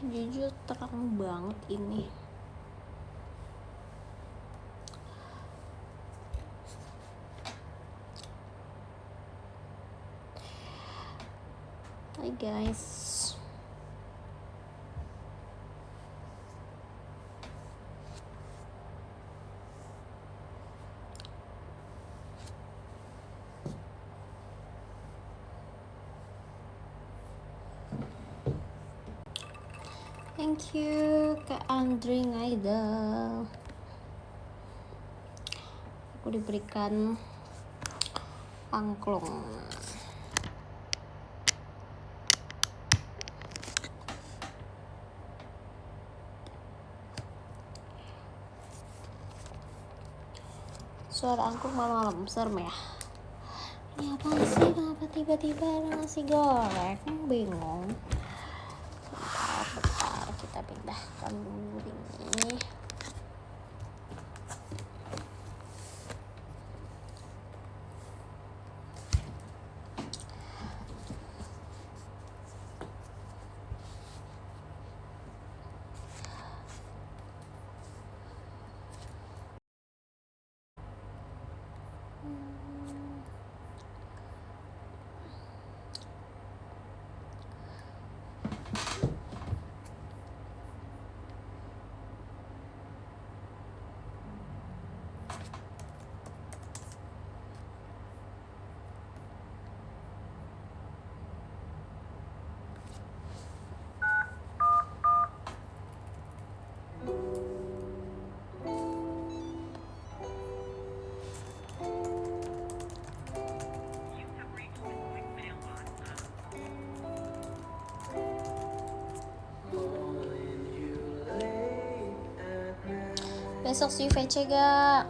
jujur terang banget ini. Hai guys. Thank you Kak Andri Ngaidel. Aku diberikan angklung. Suara angklung malam-malam serem ya. Ini apa sih? Kenapa tiba-tiba ada nasi goreng? Bingung. Bentar, kita pindahkan dulu ini. Besok si VC gak?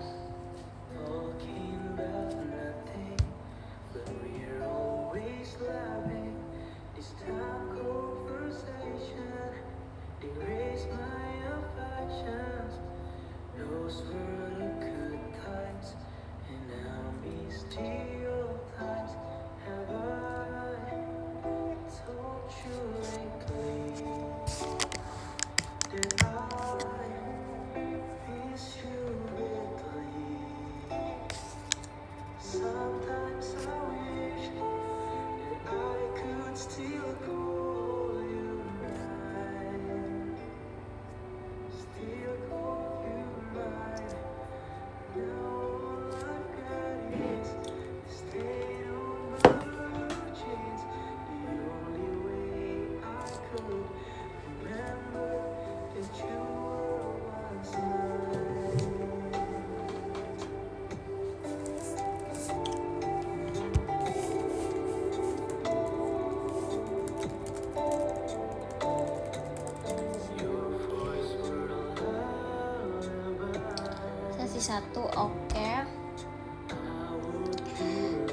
Satu, oke.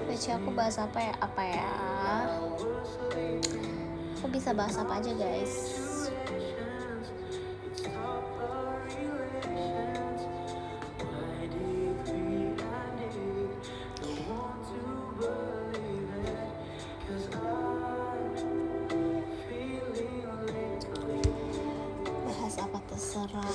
VC aku bahas apa ya? Aku bisa bahas apa aja guys. Bahas apa terserah.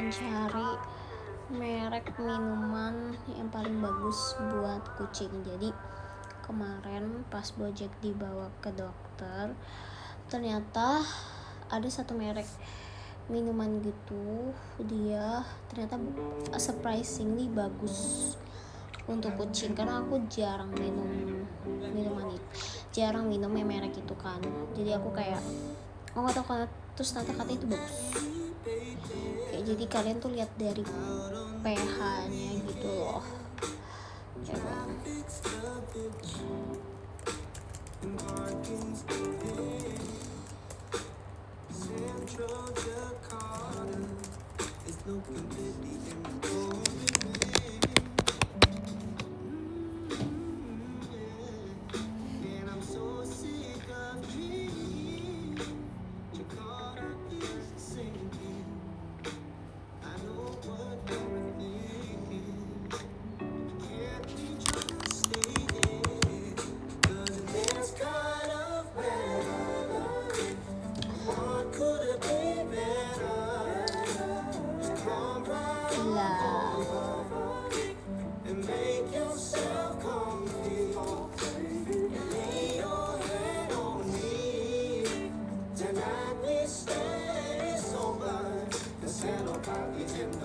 mencari merek minuman yang paling bagus buat kucing. Jadi kemarin pas Bojack dibawa ke dokter, ternyata ada satu merek minuman gitu, dia ternyata surprisingly bagus untuk kucing, karena aku jarang minum minuman itu, jarang minum yang merek itu kan. Jadi aku kayak nggak tahu kan, terus kata itu bagus. Kayak jadi kalian tuh lihat dari pH-nya gitu loh. Coba.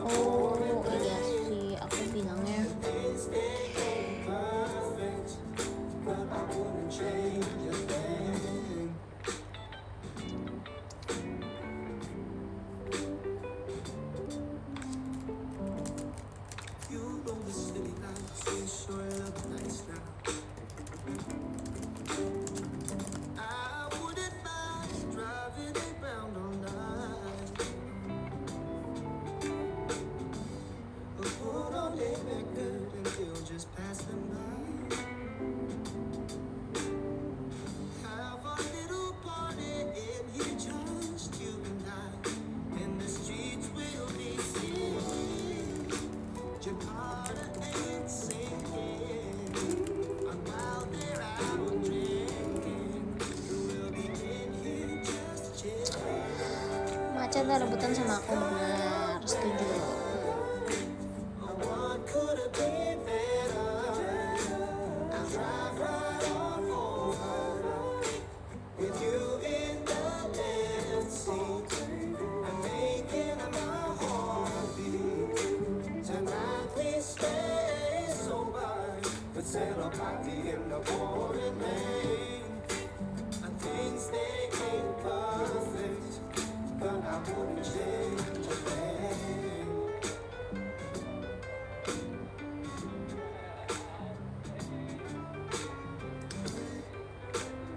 Oh iya sih, aku bilangnya Macan udah rebutan sama aku, benar, setuju.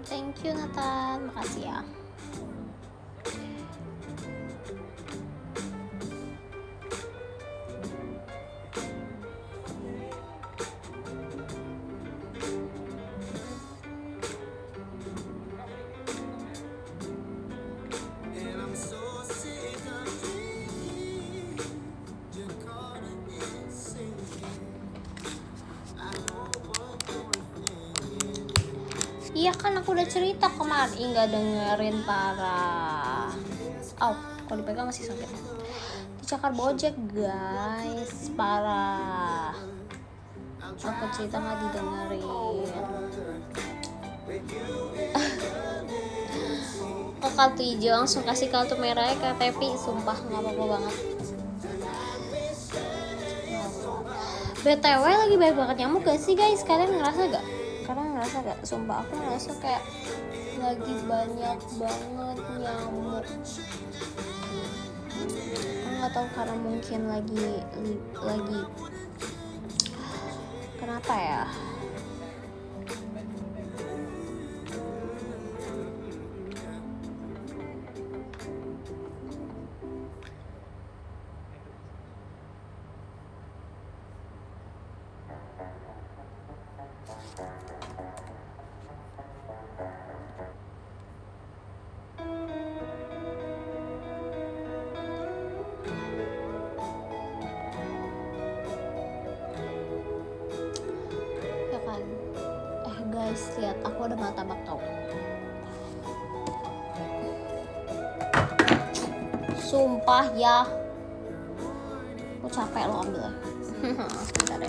Thank you Nathan, makasih ya. Iya kan aku udah cerita kemarin, nggak dengerin parah. Kalau dipegang masih sakit. Dicakar Bojack guys, parah. Aku cerita nggak didengerin. Ke kartu hijau langsung kasih kartu merahnya ke Tepi, sumpah nggak apa-apa banget. BTW lagi banyak banget nyamuk gak sih guys? Kalian ngerasa gak? Karena ngerasa gak? Sumpah aku ngerasa kayak lagi banyak banget nyamuk. Aku nggak tahu karena mungkin lagi kenapa ya? Guys, lihat aku ada martabak tau. Sumpah ya. Aku capek loh ambilnya. Bentar deh.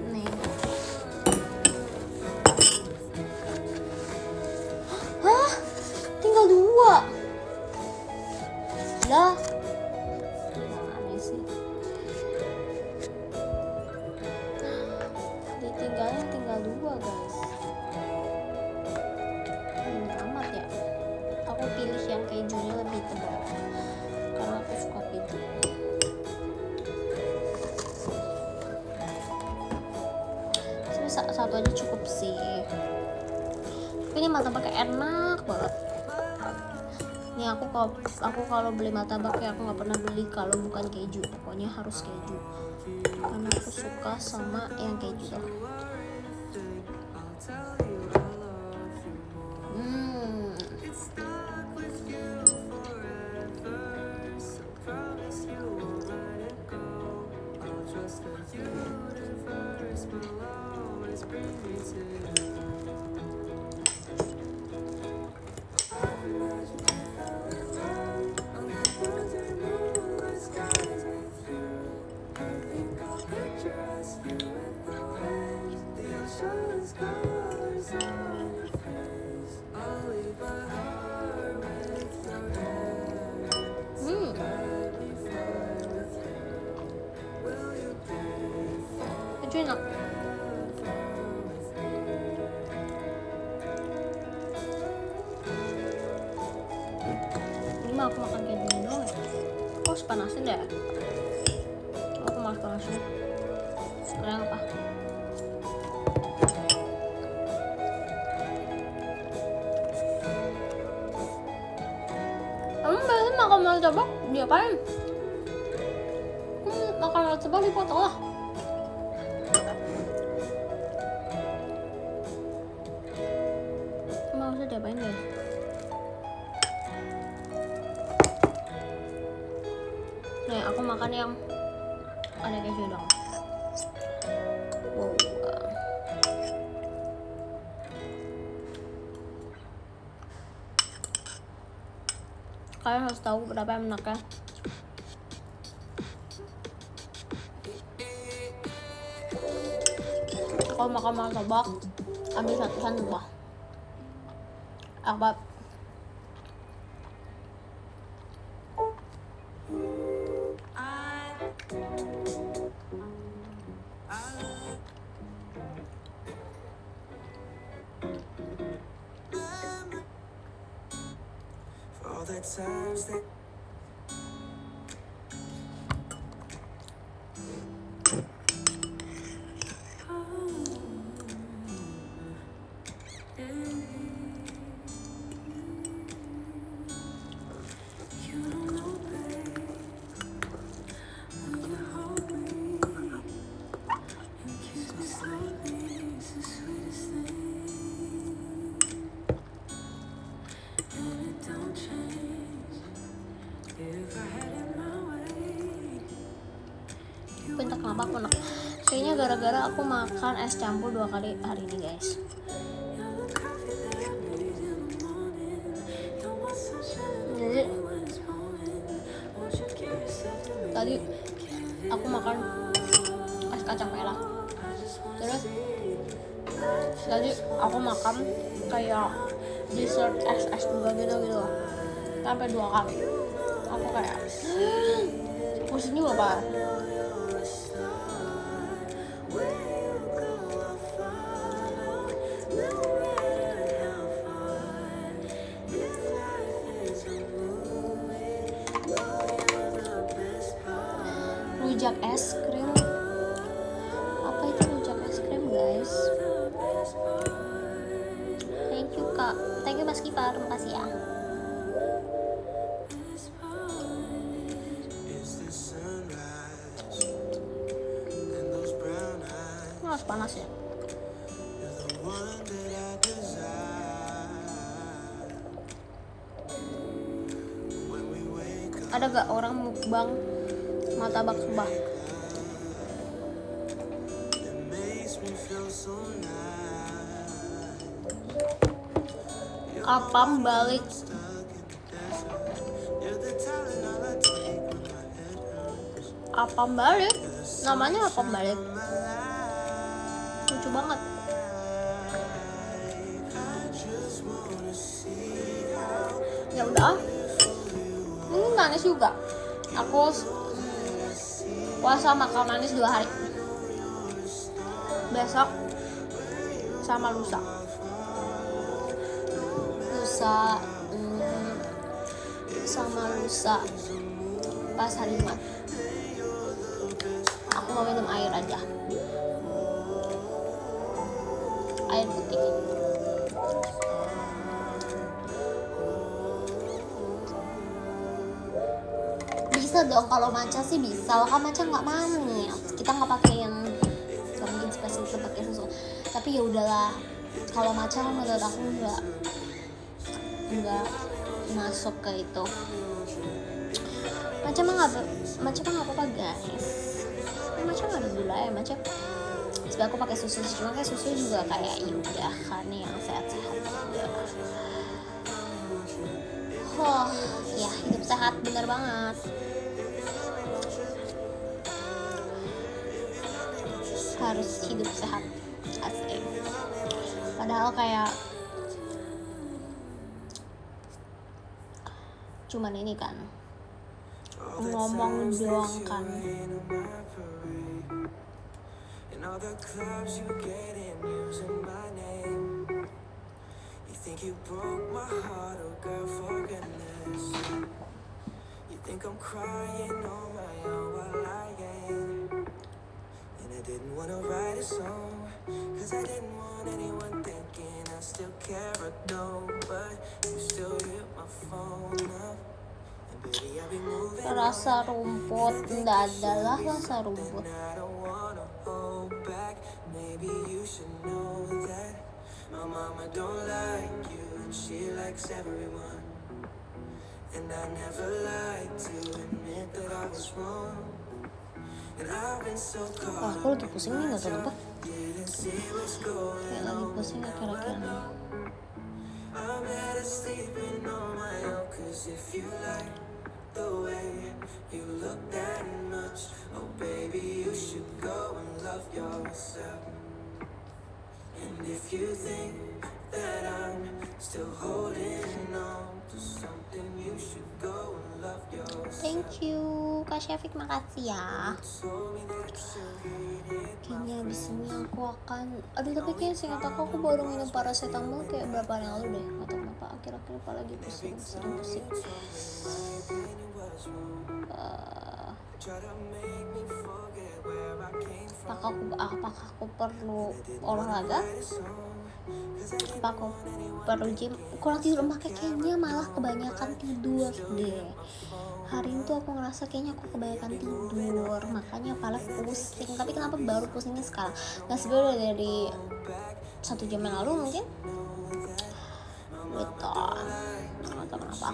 Nih. Hah? Tinggal 2. Lah. Aneh sih. Ditinggalin tinggal 2 guys. Ini amat ya. Aku pilih yang kejunya lebih tebal karena aku suka keju. Sebenarnya satu aja cukup sih. Tapi ini martabaknya enak banget. Ini aku kalau beli martabak ya aku nggak pernah beli kalau bukan keju. Pokoknya harus keju. Karena aku suka sama yang keju tuh. Keju enak. Ini mah aku makan kayak gini doang ya. Aku harus panasin deh. Aku malas panasin. Sekarang apa? Kamu biasanya makan martabak diapain? Makan martabak dipotong lah. Mau usah diapain guys? Nih aku makan yang ada keju dong. Wow. Kalian harus tahu berapa enaknya. Kalau makan martabak ambil satu sendok lah. Apa? Entah kenapa aku enak. Kayaknya gara-gara aku makan es campur 2 kali hari ini guys. Jadi tadi aku makan es kacang merah. Terus tadi aku makan kayak dessert es juga gitu sampai 2 kali. Aku kayak pusing juga pak. rujak es krim. Apa itu rujak es krim, guys? Thank you Kak, thank you Mas Kifar, makasih ya. Harus panas ya. Ada gak orang mukbang martabak Subah? Apam balik. Apam balik? Namanya apam balik. Lucu banget. Ya udah. Ini manis juga. Aku puasa makan manis 2 hari. Besok sama lusa. Sama lusa pas hari Jumat. Aku mau minum air aja. Air putih. Bisa dong kalau matcha sih bisa. Kalau matcha nggak manis, kita nggak pakai yang nggak mungkin spesifik pakai susu. Tapi ya udahlah. Kalau matcha menurut aku nggak masuk ke itu. Matcha mah nggak apa-apa guys. Matcha nggak ada gula ya matcha. Sebenarnya aku pakai susu, cuma kayak susu juga kayak udah kan yang sehat-sehat juga. Oh ya, hidup sehat bener banget. Harus hidup sehat, asik. Padahal kayak cuman ini kan ngomong doang kan. In all the clubs you get in using my name. You think you broke my heart, oh girl, for goodness. You think I'm crying on my own while I ain't. And I didn't wanna write a song, cause I didn't want anyone thinking I still care or don't. But you still hit my phone up. Rasa rumput, nggak ada lah rasa rumput. Maybe you should know that my mama don't like you and she likes everyone. And I never like to admit that I was wrong. And I've been so caught. Aku lagi pusing nih nggak tahu kenapa. Kayak lagi pusing akhir-akhir. I'm better sleeping on my own, cause if you like the way you look that much, oh baby, you should go and love yourself. And if you think that I'm still holding on to something, you should go and love yourself. Thank you Kak Syafiq, makasih ya. Kayaknya abis ini aku akan tapi kayaknya seingat aku baru minum paracetamol kayak berapa hari yang lalu deh. Gak tau kenapa akhir-akhir lagi pusing. Apakah aku perlu olahraga? Apa aku perlu gym? Kurang tidur, makanya kayaknya malah kebanyakan tidur deh. Hari ini tuh aku ngerasa kayaknya aku kebanyakan tidur, makanya kepala pusing. Tapi kenapa baru pusingnya sekarang? Nggak sebenarnya dari 1 jam yang lalu mungkin. Gitu. Nggak tahu kenapa.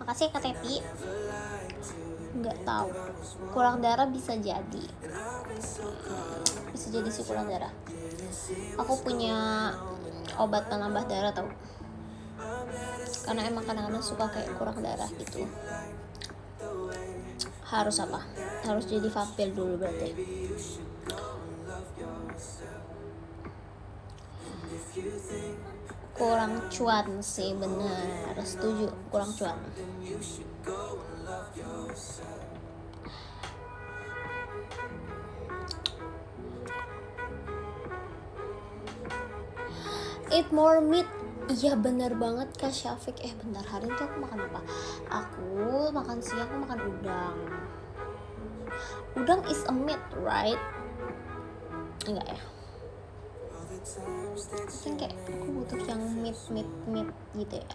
Makasih Kak Tepi. Nggak tahu. Kurang darah bisa jadi. Bisa jadi sih kurang darah. Aku punya obat penambah darah tau. Karena emang kadang-kadang suka kayak kurang darah gitu. Harus apa? Harus jadi vampir dulu berarti. Kurang cuan sih, bener, setuju, kurang cuan. Eat more meat. Iya bener banget Kak Syafiq. Bentar, hari itu aku makan apa? Aku makan siang, aku makan udang. Udang is a meat, right? Enggak ya? I think kayak aku butuh yang meat gitu ya.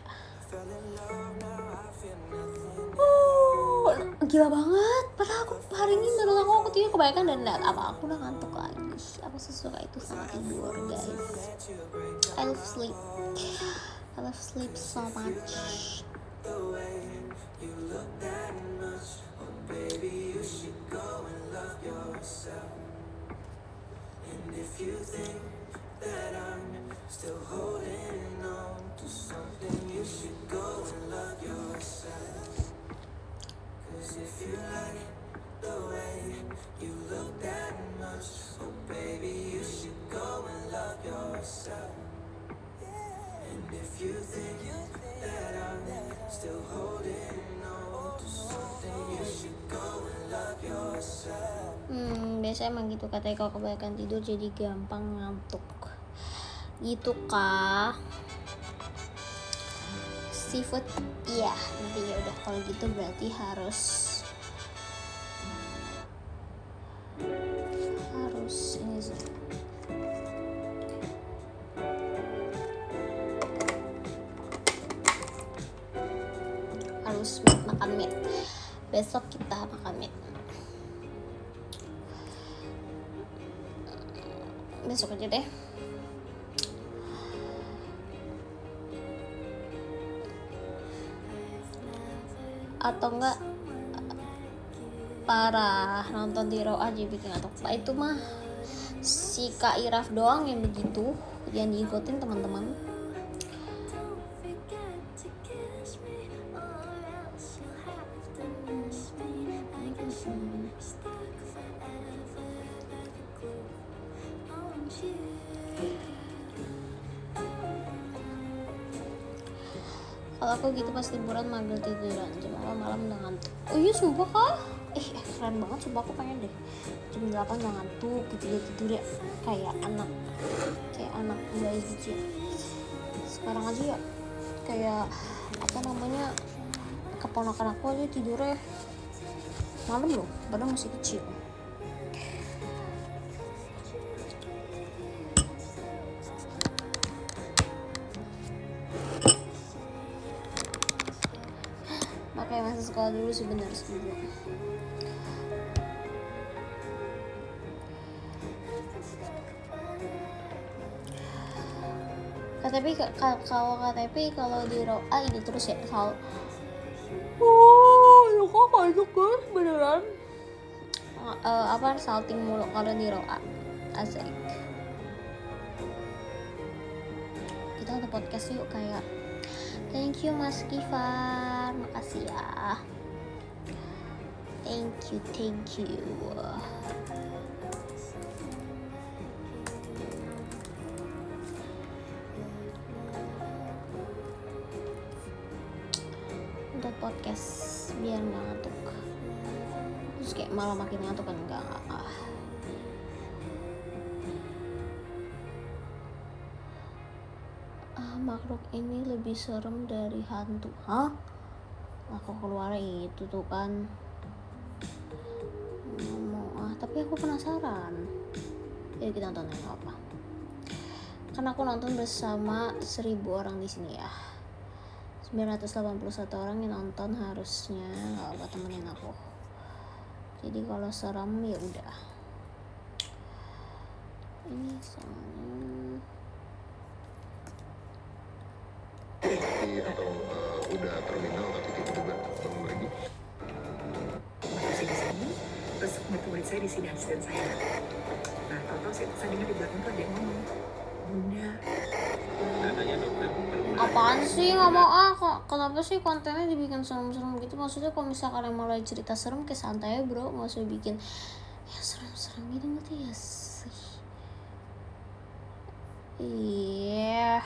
Gila banget, padahal aku hari ini menurut aku tidur kebanyakan dan lihat apa aku udah ngantuk lagi. Aku sesuka itu sama tidur, guys. I love sleep so much. Biasanya emang gitu katanya, kalau kebanyakan tidur jadi gampang ngantuk gitu kah? Seafood, iya nanti ya udah kalau gitu berarti harus ini sih. Harus makan meat. Besok kita makan meat. Besok aja deh. Atau enggak parah nonton di Raw aja bikin ngantuk. Itu mah si Kak Iraf doang yang begitu, yang diikutin teman-teman. Kalau aku gitu pas liburan magel tiduran, jam malam udah ngantuk. Oh iya sumpah kak, keren banget, sumpah aku pengen deh jam 8 udah ngantuk gitu ya, tidur ya kayak anak bayi gitu ya. Sekarang aja ya kayak apa namanya, keponakan aku aja tidurnya malam loh, padahal masih kecil. Makanya masa sekolah dulu sebenarnya setuju. KTP kalau di Roa ini terus ya ya kok itu guys beneran salting mulu kalau di Roa. Asik. Kita untuk podcast yuk, kayak thank you Mas Kifar, makasih ya. Thank you. Untuk podcast biar nggak ngantuk, terus kayak malah makin ngantuk kan, enggak. Makhluk ini lebih serem dari hantu. Hah? Aku keluar itu tuh kan ngomong, tapi aku penasaran. Yuk kita nonton apa? Karena aku nonton bersama 1000 orang di sini ya. 981 orang yang nonton, harusnya nggak apa temenin aku. Jadi kalau serem ya udah. Ini soalnya atau udah terminal tapi tiba-tiba bangun lagi. Masih di sini, terus murid saya di sini asisten saya. Nah, kalau saya dengar di belakang tuh ada yang ngomong, Bunda. Apaan sih, nggak mau kenapa sih kontennya dibikin serem-serem gitu? Maksudnya kalau misalkan yang mulai cerita serem, kayak santai ya bro, nggak usah bikin ya serem-serem gitu, ngerti ya sih? Iya.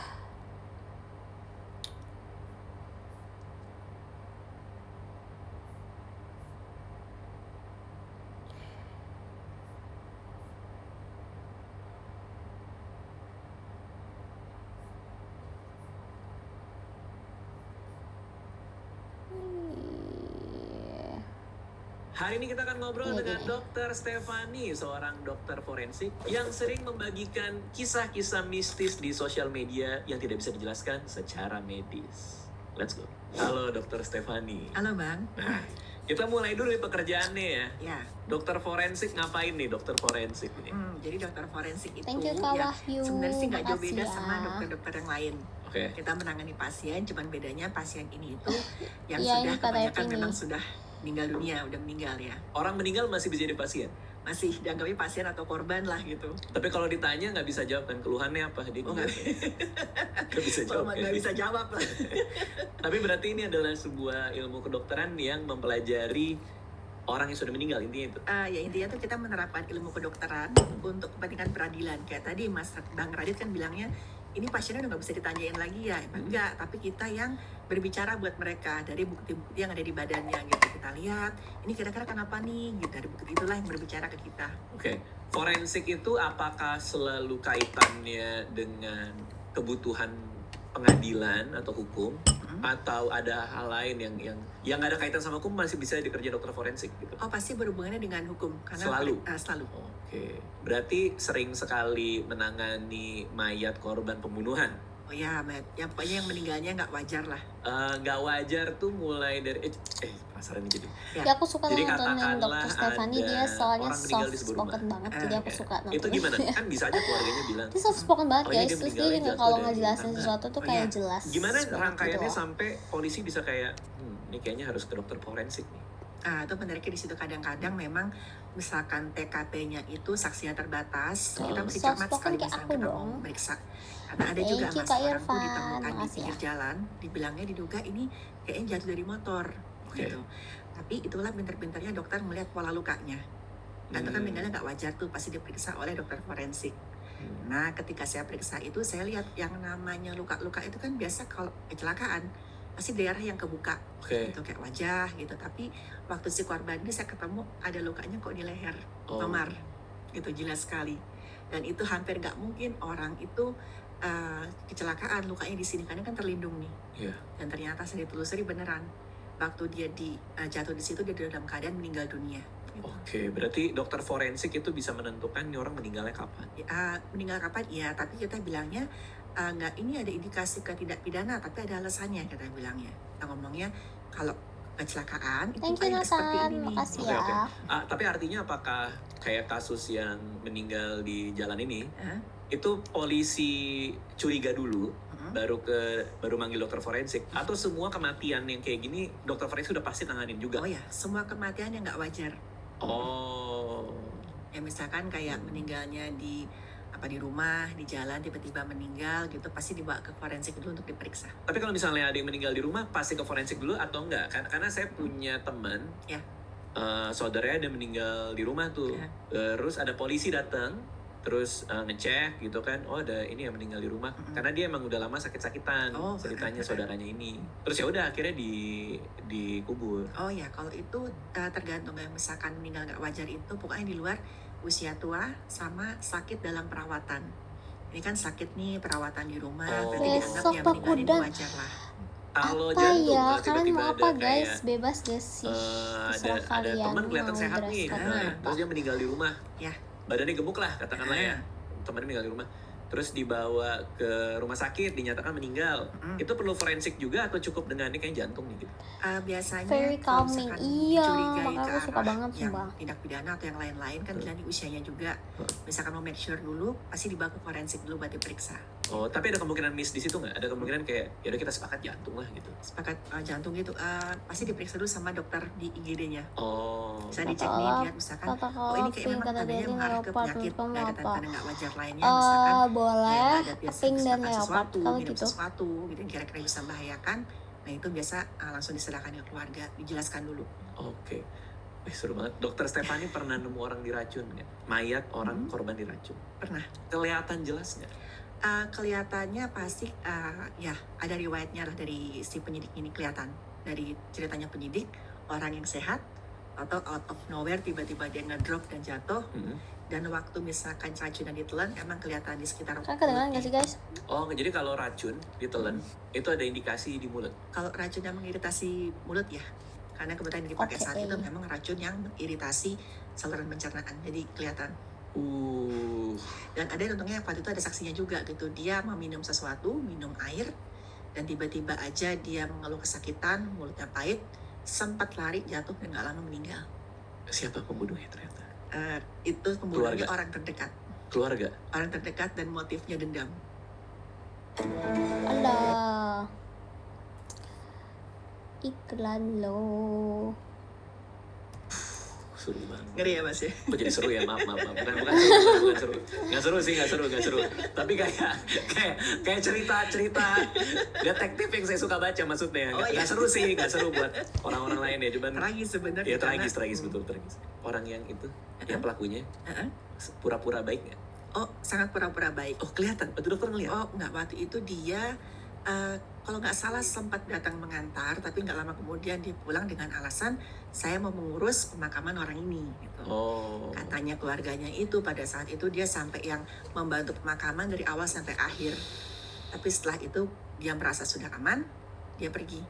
Hari ini kita akan ngobrol Iya, dengan iya. Dr. Stefani, seorang dokter forensik yang sering membagikan kisah-kisah mistis di sosial media yang tidak bisa dijelaskan secara medis. Let's go. Halo Dr. Stefani. Halo Bang. Nah, kita mulai dulu nih pekerjaannya ya. Ya, Dokter forensik ngapain nih dokter forensik ini? jadi dokter forensik itu Thank you Kak ya Wahyu. sebenarnya sih nggak jauh Makasih beda ya. sama dokter-dokter yang lain. Oke. Kita menangani pasien, cuman bedanya pasien ini itu yang Iya, sudah ini Kak kebanyakan Typing memang nih. sudah meninggal dunia, udah meninggal ya. Orang meninggal masih bisa jadi pasien. Masih dianggapnya pasien atau korban lah gitu. Tapi kalau ditanya nggak bisa jawab kan keluhannya apa dia Oh, nggak nggak bisa jawab. nggak bisa jawab lah. Tapi berarti ini adalah sebuah ilmu kedokteran yang mempelajari orang yang sudah meninggal intinya itu. Ya intinya tuh kita menerapkan ilmu kedokteran untuk kepentingan peradilan. Kayak tadi Mas Bang Radit kan bilangnya, ini pasiennya udah nggak bisa ditanyain lagi ya. Enggak, tapi kita yang berbicara buat mereka dari bukti-bukti yang ada di badannya gitu. Kita lihat, ini kira-kira kenapa nih? Gitu. Dari bukti itulah yang berbicara ke kita. Oke. Forensik itu apakah selalu kaitannya dengan kebutuhan pengadilan atau hukum, atau ada hal lain yang nggak ada kaitan sama hukum masih bisa dikerja dokter forensik gitu? Oh, pasti berhubungannya dengan hukum. Karena Selalu? Selalu. Oke. Berarti sering sekali menangani mayat korban pembunuhan. Oh ya, yang pokoknya yang meninggalnya nggak wajar lah. Nggak wajar tuh mulai dari penasaran nih jadi. Ya aku suka Jadi nontonin katakanlah Dr. Stefani, ada dia soalnya orang meninggal di soft sebuah rumah. spoken banget, jadi aku suka nonton. Itu gimana? Kan bisa aja keluarganya bilang. Dia soft spoken banget Apalagi guys, dia terus meninggalnya dia jatuh kalau dari ngejelasin tangga. sesuatu tuh Oh, kayak iya. jelas. Gimana banget rangkaiannya gitu loh. sampai polisi bisa kayak, ini kayaknya harus ke dokter forensik nih. Itu menariknya di situ kadang-kadang memang misalkan TKP-nya itu saksinya terbatas, Oh. kita mesti Soft cermat spoken sekali kayak misalkan aku kita dong. mau meriksa. Karena ada Thank juga you, mas Kak orang tuh Irfan. ditemukan di Makasih pinggir ya. jalan, dibilangnya diduga ini kayaknya jatuh dari motor Oke. gitu. Tapi itulah pinter-pinternya dokter melihat pola lukanya. Dan itu kan meninggalnya nggak wajar tuh, pasti diperiksa oleh dokter forensik. Nah, ketika saya periksa itu, saya lihat yang namanya luka-luka itu kan biasa kalau kecelakaan pasti daerah yang kebuka, Oke. gitu kayak wajah gitu. Tapi waktu si korban ini saya ketemu ada lukanya kok di leher, Oh. memar, gitu jelas sekali. Dan itu hampir nggak mungkin orang itu kecelakaan lukanya di sini karena kan terlindung nih. Iya. Dan ternyata saya ditelusuri beneran. Waktu dia jatuh di situ dia dalam keadaan meninggal dunia. Gitu. Oke, berarti dokter forensik itu bisa menentukan nih orang meninggalnya kapan. Meninggal kapan? Iya, tapi kita bilangnya nggak ini ada indikasi ketidak pidana, tapi ada alasannya kita bilangnya. Kita ngomongnya kalau kecelakaan itu Thank you paling seperti Nathan, ini nih. makasih Oke, ya. oke. Tapi artinya apakah kayak kasus yang meninggal di jalan ini, Hah? itu polisi curiga dulu, Mm-mm. baru manggil dokter forensik, atau semua kematian yang kayak gini dokter forensik udah pasti tanganin juga? Oh ya, semua kematian yang nggak wajar. Oh. Ya misalkan kayak meninggalnya di rumah, di jalan tiba-tiba meninggal gitu, pasti dibawa ke forensik dulu untuk diperiksa. Tapi kalau misalnya ada yang meninggal di rumah, pasti ke forensik dulu atau enggak? Karena saya punya teman, Ya. saudaranya ada meninggal di rumah tuh. Ya. Terus ada polisi datang, terus ngecek gitu kan, oh ada ini yang meninggal di rumah. Mm-mm. Karena dia emang udah lama sakit-sakitan, Oh, ceritanya keren. saudaranya ini. Terus ya udah akhirnya dikubur. Oh ya, kalau itu tergantung ya, misalkan meninggal nggak wajar itu pokoknya di luar usia tua sama sakit dalam perawatan. Ini kan sakit nih perawatan di rumah, Oh. berarti dianggap Besok yang Pak meninggal ini Kuda. wajar lah. Kalau Apa jantung ya? kalau Kalian tiba-tiba mau ada apa kayak guys? Bebas gak sih? ada Terserah kalian teman kelihatan mau sehat dress nih, code-nya nah, apa. terus dia meninggal di rumah. Ya. Badannya gemuk lah katakanlah ya. Temannya meninggal di rumah. Terus dibawa ke rumah sakit dinyatakan meninggal. Mm-mm. Itu perlu forensik juga atau cukup dengan ini kayak jantung nih gitu? Biasanya Very kalau calming. misalkan Iya, dicurigai makanya ke aku suka arah banget yang sumpah. tindak pidana atau yang lain-lain kan dilihat usianya juga. Misalkan mau make sure dulu, pasti dibawa ke forensik dulu buat diperiksa. Oh, tapi ada kemungkinan miss di situ nggak? Ada kemungkinan kayak ya udah kita sepakat jantung lah gitu. Sepakat jantung gitu, pasti diperiksa dulu sama dokter di IGD-nya. Oh. Bisa dicek nih, lihat misalkan Kata oh ini kayak pink, memang kata tandanya Daddy mengarah ke leopard, penyakit, kamu nggak ada apa? tanda-tanda nggak wajar lainnya, misalkan Boleh ya ada biasa pink dan makan leopard sesuatu, kalau minum gitu. sesuatu gitu yang kira-kira bisa membahayakan. Nah itu biasa langsung diserahkan ke keluarga, dijelaskan dulu. Oke. Seru banget. Dokter Stefani pernah nemu orang diracun nggak? Mayat orang korban diracun. Pernah. Kelihatan jelas nggak? Kelihatannya pasti ya ada riwayatnya lah dari si penyidik ini, kelihatan dari ceritanya penyidik, orang yang sehat atau out of nowhere tiba-tiba dia ngedrop dan jatuh. Dan waktu misalkan racunan ditelan emang kelihatan di sekitar Kan kedengeran gak sih guys? Oh, jadi kalau racun ditelan itu ada indikasi di mulut. Kalau racun yang mengiritasi mulut ya, karena kebetulan yang dipakai Oke. saat itu memang racun yang mengiritasi saluran pencernaan, jadi kelihatan. Dan ada yang untungnya waktu itu ada saksinya juga gitu, dia meminum sesuatu, minum air, dan tiba-tiba aja dia mengeluh kesakitan, mulutnya pahit, sempat lari, jatuh, dan gak lama meninggal. Siapa pembunuhnya ternyata? Itu pembunuhnya Keluarga. orang terdekat. Keluarga. Orang terdekat dan motifnya dendam. Alah. Iklan lo. Seru banget. Ngeri ya Mas ya? Kok jadi seru ya? Maaf. Bukan seru. Nggak seru. Tapi kayak cerita detektif yang saya suka baca maksudnya. Oh, iya. Nggak seru buat orang-orang lain ya. Cuman Tragis sebenarnya. ya tragis, karena- betul tragis. Orang yang itu, yang pelakunya Heeh. pura-pura baik nggak? Oh, sangat pura-pura baik. Oh kelihatan. Waktu dokter ngeliat. Oh, enggak, waktu itu dia kalau nggak salah sempat datang mengantar, tapi nggak lama kemudian dia pulang dengan alasan saya mau mengurus pemakaman orang ini. Gitu. Oh. Katanya keluarganya itu pada saat itu dia sampai yang membantu pemakaman dari awal sampai akhir. Tapi setelah itu dia merasa sudah aman, dia pergi.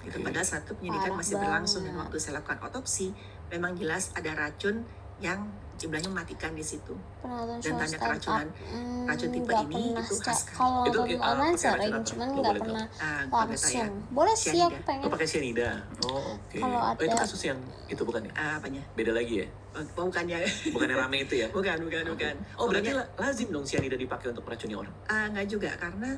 Gitu. Oke. Padahal saat itu penyidikan Parah masih berlangsung dan banget. waktu saya lakukan otopsi, memang jelas ada racun yang jumlahnya mematikan di situ. Pernah nonton Dan show tanya stand keracunan. up? Racun tipe Nggak ini pernah itu khas sekali. kalau Itu, nonton online pakai sering, racun apa? cuman Lo nggak boleh pernah Pakai langsung. ya. Boleh sih, Cyanida. aku pengen. Oh pakai cyanida. Oh oke. Kalau Oh, itu ada- kasus yang itu bukan ya? Apanya? Beda lagi ya? Oh, bukannya. Bukan yang rame itu ya? bukan. Oh berarti Pokoknya, lazim dong cyanida dipakai untuk meracuni orang? nggak juga, karena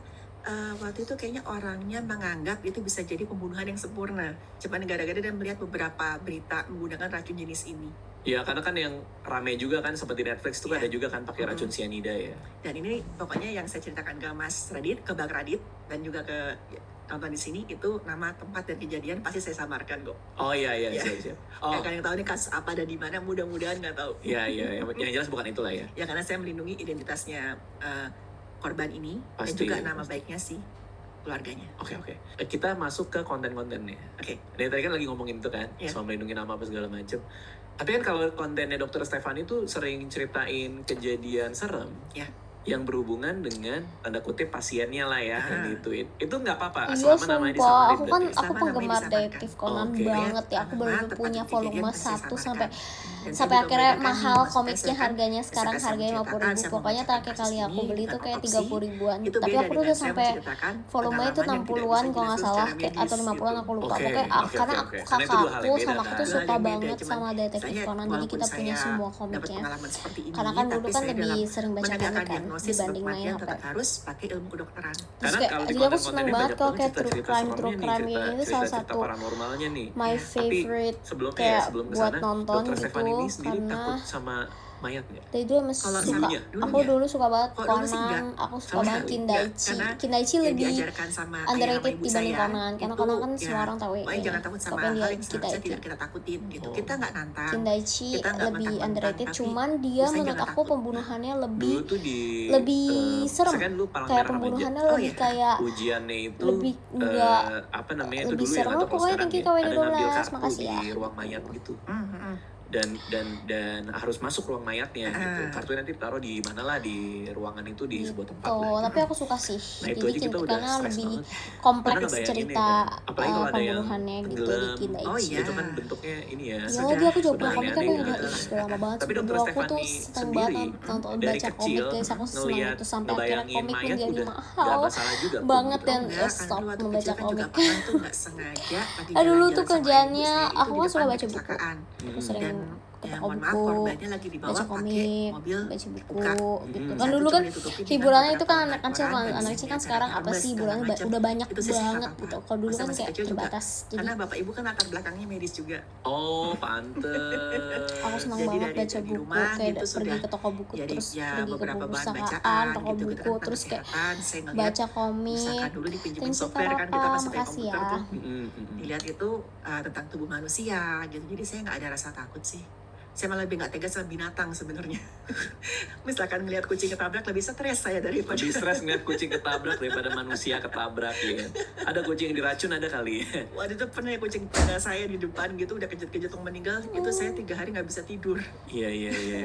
waktu itu kayaknya orangnya menganggap itu bisa jadi pembunuhan yang sempurna. Cuma gara-gara dia melihat beberapa berita menggunakan racun jenis ini. Ya karena kan yang rame juga kan seperti Netflix itu kan Iya. ada juga kan pakai racun cyanida ya. Dan ini pokoknya yang saya ceritakan ke Mas Radit, ke Bang Radit, dan juga ke tonton di sini, itu nama tempat dan kejadian pasti saya samarkan kok. Oh iya Iya. siap. Oh Ya, kalian tahu ini kasus apa dan di mana, mudah-mudahan nggak tahu. iya yang jelas bukan itulah ya. Ya karena saya melindungi identitasnya korban ini Pasti, dan juga nama pasti. baiknya si keluarganya. Oke. Kita masuk ke konten-kontennya. Oke. Dari tadi kan lagi ngomongin itu kan, Iya. soal melindungi nama apa segala macem. Tapi kan kalau kontennya Dokter Stefani itu sering ceritain kejadian serem. Iya. Yang berhubungan dengan tanda kutip pasiennya lah ya, yang gituin. Itu nggak apa-apa, Iya selama namanya sumpah, disamarin aku kan berarti. aku Sama namanya penggemar disamarkan. detektif Conan Oke. banget ya. Aku baru Tepat punya di volume kejadian saya 1 samarkan. sampai Dan sampai saya juga akhirnya membedakan mahal Mas komiknya, Pes, ya kan? harganya sekarang Ketika saya harganya 50 menceritakan, ribu. saya Pokoknya membacakan terakhir kali kasus aku ini beli itu dan kayak otopsi, 30 ribuan. itu Tapi beda aku udah dengan saya sampai menceritakan volume itu pengalaman yang 60-an tidak kalau nggak bisa salah dijelaskan kayak, secara atau 50-an medis aku lupa. Oke, Pokoknya oke. karena Karena itu dua hal yang kakakku beda, sama aku kan? tuh Dua hal suka yang beda, banget cuman sama detektif saya, Conan, jadi walaupun kita punya saya semua dapat komiknya. pengalaman seperti ini, Karena kan dulu tapi kan saya lebih dalam sering baca menegakkan komik kan diagnosis dibanding untuk main kematian HP. tetap harus pakai ilmu kedokteran. Terus Karena kayak, kalau di jadi aku seneng konten-kontennya banget banyak kalau banget kayak true cerita-cerita crime seremnya nih, ini salah cerita-cerita satu paranormalnya nih. my Tapi favorite sebelumnya kayak sebelum buat kesana, nonton Dokter Stefani gitu, ini sendiri karena takut sama mayat nggak? dari dulu emang Kalau suka. dulunya, Aku dulunya. dulu suka banget Kalau dulu sih Conan, enggak. aku suka Sama banget sekali. Kindaichi. Karena Kindaichi yang lebih diajarkan sama ayah sama underrated ibu dibanding saya Conan, karena itu, Conan kan ya, semua orang tahu ya. pokoknya jangan takut sama Tapi yang hal dia yang seharusnya Kindaichi. tidak kita takutin gitu. Oh. Kita nggak nantang. Kindaichi Kita nggak lebih mentang-mentang, underrated, tapi cuman dia usahanya menurut jangan aku takut. pembunuhannya Dulu lebih tuh di serem. saya kan dulu Palang kayak Merah Remaja. pembunuhannya Oh, lebih iya. kayak Ujiannya itu lebih enggak apa namanya itu lebih dulu ya, serem. nggak tahu kalau Pokoknya sekarang thank you ya. KWD Ada ngambil 12, kartu makasih di ya. ruang mayat gitu. Hmm. dan harus masuk ruang mayatnya gitu. Ah. Kartunya nanti taruh di mana lah di ruangan itu di sebuah tempat gitu. lah. Gitu. Tapi aku suka sih. Nah itu Jadi aja kita udah karena stres lebih banget. kompleks Karena ngebayanginnya cerita kan. Apalagi kalau ada yang pembunuhannya gitu di tenggelam. Kindaichi. Oh, iya. Itu kan bentuknya ini ya. Ya Sudah- lagi aku juga punya sudah komiknya, aku aneh-aneh udah gitu. udah lama banget. Tapi Sebelum Dokter aku tuh Stefani seneng banget sendiri nonton dari baca komik kecil guys. Aku seneng ngeliat itu sampai akhirnya ngebayangin komik mayat menjadi udah gak mahal masalah juga kok, banget gitu. dan Enggak, kan stop dulu waktu membaca kecil kan juga komik. pernah tuh nggak sengaja lagi Ah, dulu jalan-jalan tuh sama ibu kerjaannya saya, itu aku di kan suka depan baca buku. kecelakaan. Aku Hmm. sering Dan ke ya toko mohon maaf, buku, korbannya lagi dibawa baca pakai komik, mobil baca buku buka. gitu. Hmm. Kan Satu dulu cuma kan ditutupi dengan hiburannya itu kan beberapa anak kecil, koran kan dan anak kecil isinya kan ada sekarang apa ambes sih segala hiburannya macam. udah banyak Itu sih nggak banget apa-apa. gitu. Kalau dulu kan Masa-masa kayak kecil juga. terbatas. Jadi Karena bapak ibu kan latar belakangnya medis juga. Oh, pantes. aku senang Jadi banget dari baca buku, rumah kayak gitu pergi sudah ke toko buku, jadi terus ya pergi ke beberapa bahan perpustakaan, bacaan toko gitu buku, terus kayak saya ngeliat baca komik. pustaka dulu dipinjemin Thank you software kan kita Kak, masih pakai makasih komputer ya. tuh. Mm-mm. Dilihat itu tentang tubuh manusia gitu, jadi saya nggak ada rasa takut sih. Saya malah lebih nggak tega sama binatang sebenarnya. Misalkan ngelihat kucing ketabrak lebih stres saya daripada Lebih stres ngeliat kucing ketabrak daripada manusia ketabrak ya. Ada kucing yang diracun ada kali ya. waktu itu pernah ya kucing tetangga saya di depan gitu udah kejut-kejut mau meninggal, itu saya 3 hari nggak bisa tidur, Iya.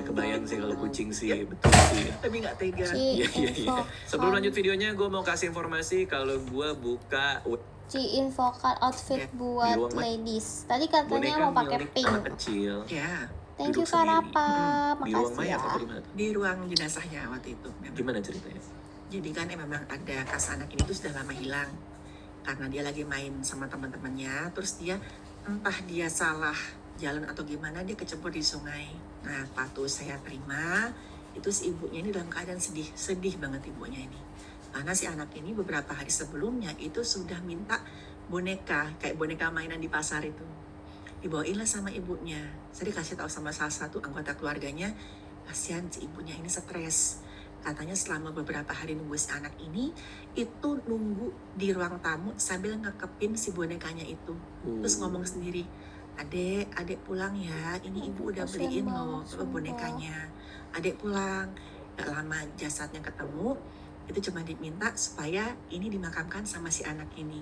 Kebayang sih kalau kucing sih, betul sih. lebih nggak tega. Ci, Iya. info Sebelum kan. lanjut videonya, gue mau kasih informasi kalau gue buka Vokal outfit buat ruang ladies. Tadi katanya Boneka mau pakai milik pink. anak kecil. Ya, Thank you duduk Kak sendiri. Rapa, Di ruang makasih mayat ya. atau di mana tuh? di ruang jenazahnya waktu itu. Memang. Gimana ceritanya? Jadi kan memang ada anak ini tuh sudah lama hilang karena dia lagi main sama teman-temannya, terus dia entah dia salah jalan atau gimana dia kecebur di sungai. Nah, waktu saya terima itu si ibunya ini dalam keadaan sedih banget ibunya ini. Karena si anak ini beberapa hari sebelumnya itu sudah minta boneka, kayak boneka mainan di pasar itu. Dibawainlah sama ibunya. Saya dikasih tahu sama salah satu anggota keluarganya, kasihan si ibunya ini stres. Katanya selama beberapa hari nunggu si anak ini, itu nunggu di ruang tamu sambil ngekepin si bonekanya itu. Terus ngomong sendiri, adek pulang ya, ini ibu udah Kasian beliin banget, loh sumpah. bonekanya. Adek pulang, gak lama jasadnya ketemu, itu cuma diminta supaya ini dimakamkan sama si anak ini.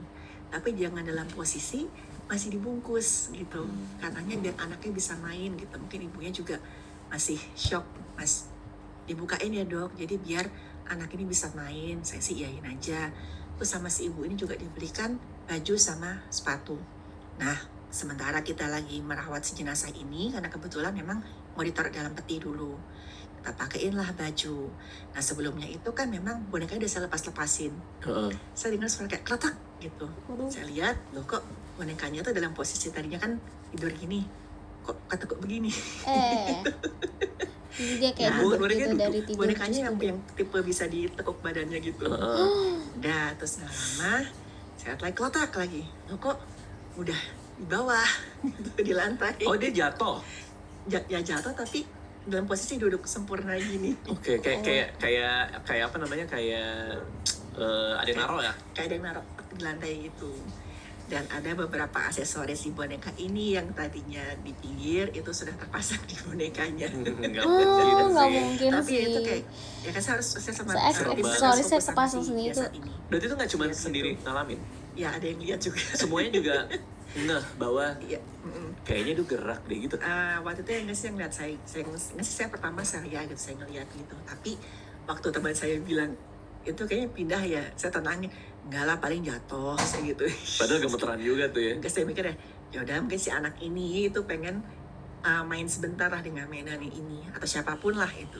Tapi jangan dalam posisi masih dibungkus gitu. Katanya biar anaknya bisa main gitu. Mungkin ibunya juga masih shock, Mas. Dibukain ya dok, jadi biar anak ini bisa main. Saya sih iyain aja. Terus sama si ibu ini juga dibelikan baju sama sepatu. Nah, sementara kita lagi merawat si jenazah ini, karena kebetulan memang mau ditaruh dalam peti dulu. Kita pakein lah baju. Nah sebelumnya itu kan memang bonekanya udah saya lepas-lepasin. Saya dengar suara kayak kletak gitu. Waduh. Saya lihat, loh kok bonekanya tuh dalam posisi tadinya kan tidur gini. Kok ketekuk begini? Jadi dia kayak Nah, duduk bonekanya gitu duduk. dari tidur. Bonekanya terus yang duduk. tipe bisa ditekuk badannya gitu. Udah, terus nggak lama, saya lihat lagi kletak lagi. Loh kok udah di bawah, gitu, di lantai. Oh, dia jatuh. Ya jatuh tapi dalam posisi duduk sempurna gini. Oke, kayak apa namanya? Kayak ada yang naruh ya? Kayak ada yang naruh di lantai gitu. Dan ada beberapa aksesoris si boneka ini yang tadinya di pinggir itu sudah terpasang di bonekanya. Enggak Oh, mungkin nggak sih. mungkin Tapi sih. itu kayak ya kan saya sama Aksesorisnya fokus sama kepasang si sendiri jasad tuh. ini. Berarti itu nggak cuma Iya, sendiri gitu. ngalamin. Ya ada yang lihat juga. Semuanya juga ngeh bahwa Iya. kayaknya itu gerak deh gitu. Waktu itu yang ngasih yang lihat saya pertama saya lihat gitu, saya ngeliat gitu. Tapi waktu teman saya bilang itu kayaknya pindah ya, saya tenangin, enggak lah paling jatuh saya gitu. Padahal gemeteran juga tuh ya. Enggak, saya mikir ya udah mungkin si anak ini itu pengen main sebentar lah dengan mainan ini atau siapapun lah itu.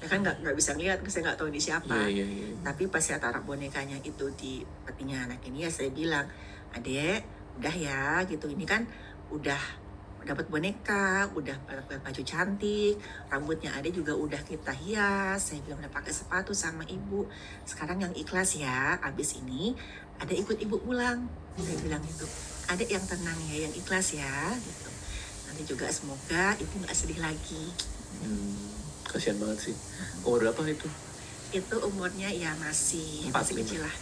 Ya kan nggak bisa ngeliat, saya nggak tahu ini siapa. Iya. Tapi pas saya taruh bonekanya itu di petinya anak ini ya saya bilang, adek udah ya gitu, ini kan udah dapat boneka, udah pakai baju cantik, rambutnya adek juga udah kita hias, saya bilang udah pakai sepatu sama ibu. Sekarang yang ikhlas ya, abis ini adek ikut ibu pulang. Saya bilang itu, adek yang tenang ya, yang ikhlas ya gitu. Nanti juga semoga ibu nggak sedih lagi. Kasihan banget sih. Umur berapa itu? Itu umurnya ya masih 4, 5. kecil lah.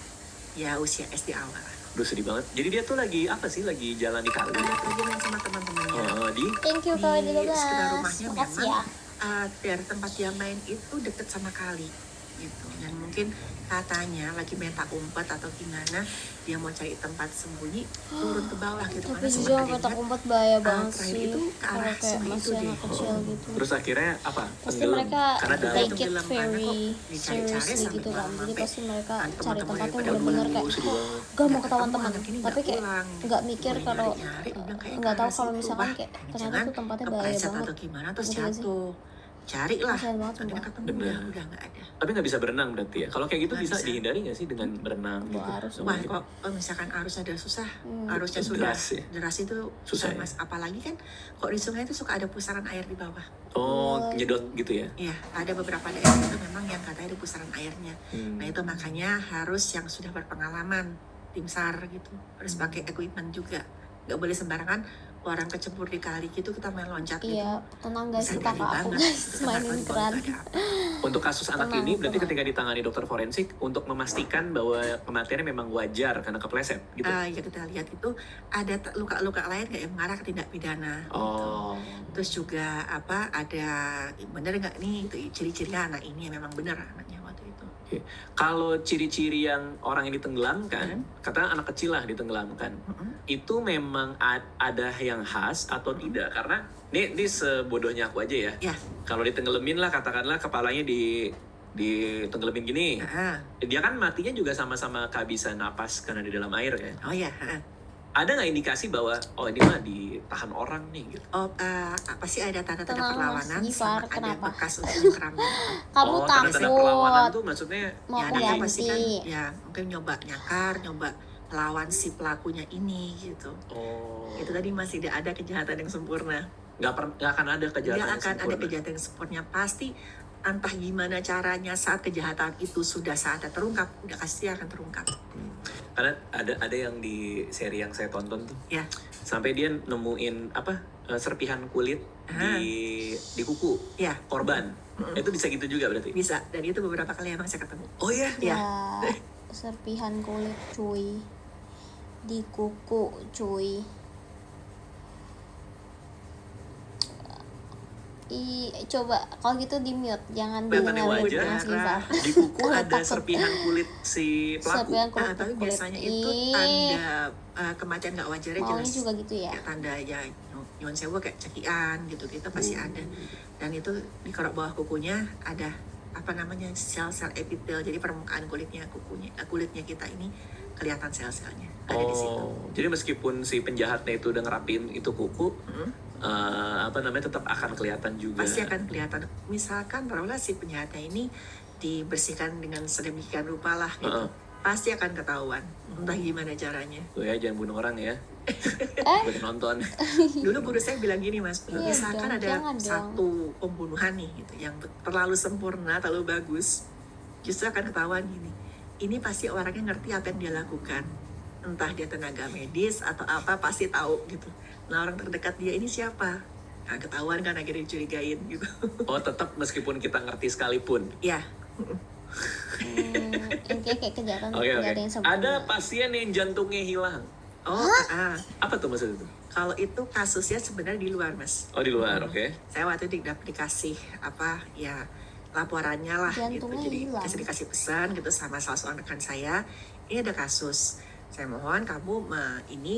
Ya usia SD awal. Udah sedih banget. Jadi dia tuh lagi apa sih? Lagi jalan di kali. Lagi main sama teman-temannya. Di Thank you Di Kak sekitar 12. rumahnya Makasih memang ya. dari tempat dia main itu deket sama kali gitu. Dan mungkin katanya lagi main tak umpet atau gimana, dia mau cari tempat sembunyi turun ke bawah gitu. Tapi Karena jujur sempat ada petak yang umpet bahaya banget terakhir sih. itu ke Kalau arah kayak sungai itu masih deh. anak kecil gitu. Terus akhirnya apa? Pasti Tenggelam. mereka Karena dalam. take it Tenggelam karena kok very dicari-cari seriously sampai gitu kan. malam, Jadi sampai pasti mereka nanti cari teman-teman tempatnya pada bener-bener Aduh, kayak sedih banget. gak mau ketahuan Ketemu teman. anak ini Tapi nggak kayak pulang. nggak mikir Udah kalau nyari-nyari, dia bilang kayak nggak tahu ke kalau arah misalkan situ, kayak Wah, ternyata jangan tuh tempatnya bahaya kepleset banget. atau gimana terus Ngerti gak sih? jatuh. Carilah. Kasihan banget Akhirnya sumpah. ketemu Bener. udah nggak ada. Tapi nggak bisa berenang berarti ya. Kalau kayak gitu Nggak bisa bisa. dihindari nggak sih dengan berenang gitu? Harus. Nggak Wah, mungkin. kok misalkan arusnya ada susah, Hmm. arusnya sudah Deras ya? deras itu Susah susah ya? Mas. Apalagi kan kok di sungai itu suka ada pusaran air di bawah. Oh, nyedot gitu ya? Iya, ada beberapa daerah itu memang yang katanya ada pusaran airnya. Nah Hmm. itu makanya harus yang sudah berpengalaman, tim SAR gitu, harus pakai equipment juga. Nggak boleh sembarangan orang kecebur di kali gitu kita main loncat gitu. Iya, tenang guys, Bisa kita jadi kakak aku banget. guys Kita nggak tahu mainin di bawah keran. itu ada apa. Untuk kasus anak Tenang, ini berarti tenang. ketika ditangani dokter forensik untuk memastikan bahwa kematiannya memang wajar karena kepleset gitu. Ya kita lihat itu ada luka-luka lain kayak mengarah ke tindak pidana. Gitu. Oh. Terus juga ada bener nggak nih itu ciri-cirinya anak ini memang benar anaknya waktu itu. Kalau ciri-ciri yang orang yang ditenggelamkan, Hmm. katakan anak kecil lah ditenggelamkan, itu memang ada yang khas atau tidak? Karena ini sebodohnya aku aja ya. Ya. Kalau ditenggelamin lah katakanlah kepalanya ditenggelamin gini. Ah, Dia kan matinya juga sama-sama kehabisan napas karena di dalam air kan. oh ya. Ada nggak indikasi bahwa oh ini mah ditahan orang nih gitu? Oh, apa sih ada tanda-tanda Tenang, Mas perlawanan Gifar, sama ada kenapa? bekas untuk keramnya? Kamu Oh, tanda-tanda takut perlawanan tuh maksudnya mau Ya, aku ada pasti kan ganti. ya mungkin nyoba nyakar, nyoba melawan si pelakunya ini gitu. oh Itu tadi masih tidak ada kejahatan yang sempurna. nggak akan ada kejahatan Tidak yang akan ada sempurna. kejahatan yang sempurna. Pasti entah gimana caranya saat kejahatan itu sudah saatnya terungkap, udah pasti akan terungkap. Karena ada yang di seri yang saya tonton tuh. Ya. Sampai dia nemuin serpihan kulit di kuku Ya, korban. Itu bisa gitu juga berarti. bisa. Dan itu beberapa kali emang saya ketemu. Oh iya. Ya. Ya, serpihan kulit cuy di kuku cuy. Coba kalau gitu di mute, jangan Kelihatannya dengerin wajar. Mas Gifar. Di kuku Kalau ada takut. serpihan kulit si pelaku. Serpihan kulit, Tapi biasanya itu Ih, tanda kematian nggak wajarnya maunya jelas. juga gitu ya. Kayak tanda ya nyuwun sewu kayak cekian gitu pasti ada. Dan itu di kerok bawah kukunya ada apa namanya sel-sel epitel, jadi permukaan kulitnya kulitnya kita ini kelihatan sel-selnya ada di situ. Jadi meskipun si penjahatnya itu udah ngerapin itu kuku, tetap akan kelihatan juga. Pasti akan kelihatan. Misalkan taruhlah si penjahatnya ini dibersihkan dengan sedemikian rupa lah gitu. Pasti akan ketahuan entah gimana caranya. Tuh ya, jangan bunuh orang ya. Buat nonton. Dulu guru saya bilang gini, Mas, Iya misalkan dong, ada jangan dong. satu pembunuhan nih gitu yang terlalu sempurna, terlalu bagus, justru akan ketahuan gini. Ini pasti orangnya ngerti apa yang dia lakukan. Entah dia tenaga medis atau apa, pasti tahu gitu. Nah, orang terdekat dia ini siapa? Nah, ketahuan kan akhirnya dicurigain gitu. Oh, tetap meskipun kita ngerti sekalipun. Ya, Intinya kayak kejahatan Oke, nggak oke. ada yang sempurna. Ada pasien yang jantungnya hilang. Apa tuh maksudnya itu? kalau itu kasusnya sebenarnya di luar, Mas. Oh, di luar, oke. Saya waktu itu dikasih laporannya lah gitu. Jantungnya Jadi hilang. dikasih pesan gitu sama salah seorang rekan saya, ini ada kasus. Saya mohon kamu